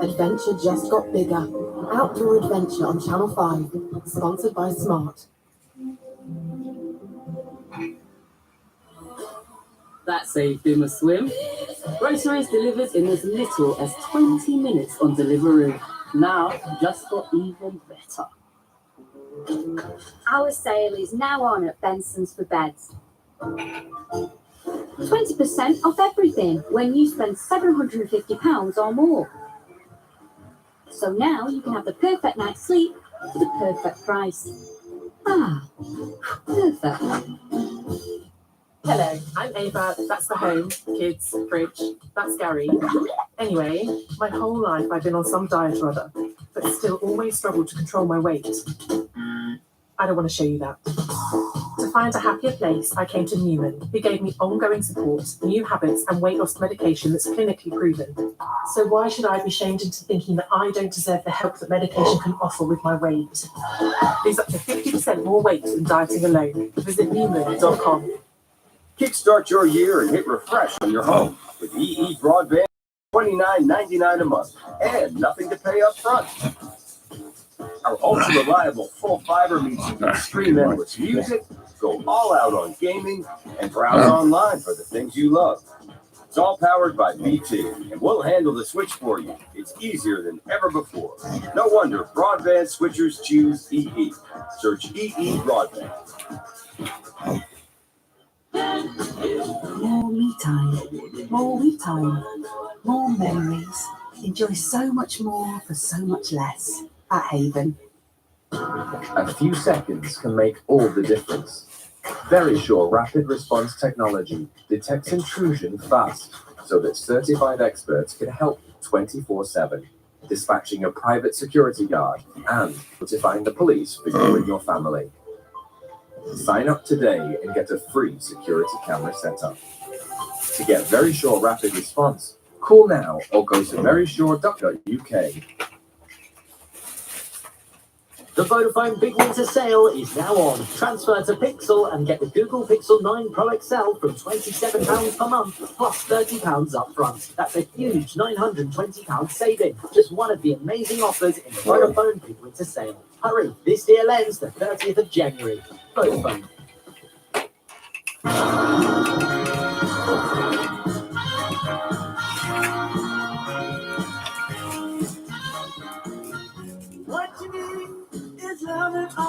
Adventure just got bigger. Outdoor Adventure on Channel 5, sponsored by Smart. That saved him a swim. Groceries delivered in as little as 20 minutes on Deliveroo. Now, just got even better. Our sale is now on at Benson's for Beds. 20% off everything when you spend £750 or more. So now you can have the perfect night's sleep for the perfect price. Ah, perfect. Hello, I'm Ava. That's the home, kids, fridge. That's Gary. Anyway, my whole life I've been on some diet or other, but still always struggled to control my weight. I don't want to show you that. To find a happier place, I came to Newman, who gave me ongoing support, new habits, and weight loss medication that's clinically proven. So why should I be shamed into thinking that I don't deserve the help that medication can offer with my weight? Lose up to 50% more weight than dieting alone. Visit Newman.com. Kickstart your year and hit refresh on your home with EE Broadband, $29.99 a month, and nothing to pay up front. Our ultra-reliable full fiber means you can stream endless music, go all out on gaming, and browse online for the things you love. It's all powered by BT, and we'll handle the switch for you. It's easier than ever before. No wonder broadband switchers choose EE. Search EE Broadband. More me time, more we time, more memories. Enjoy so much more for so much less at Haven. A few seconds can make all the difference. Very Sure rapid response technology detects intrusion fast so that certified experts can help 24/7, dispatching a private security guard and notifying the police for you and your family. Sign up today and get a free security camera setup. To get Very Sure rapid response, call now or go to verysure.co.uk. The Vodafone Big Winter Sale is now on. Transfer to Pixel and get the Google Pixel 9 Pro XL from £27 per month plus £30 up front. That's a huge £920 saving. Just one of the amazing offers in the Vodafone Big Winter Sale. Hurry, this deal ends the 30th of January. Vodafone. What you need is love and all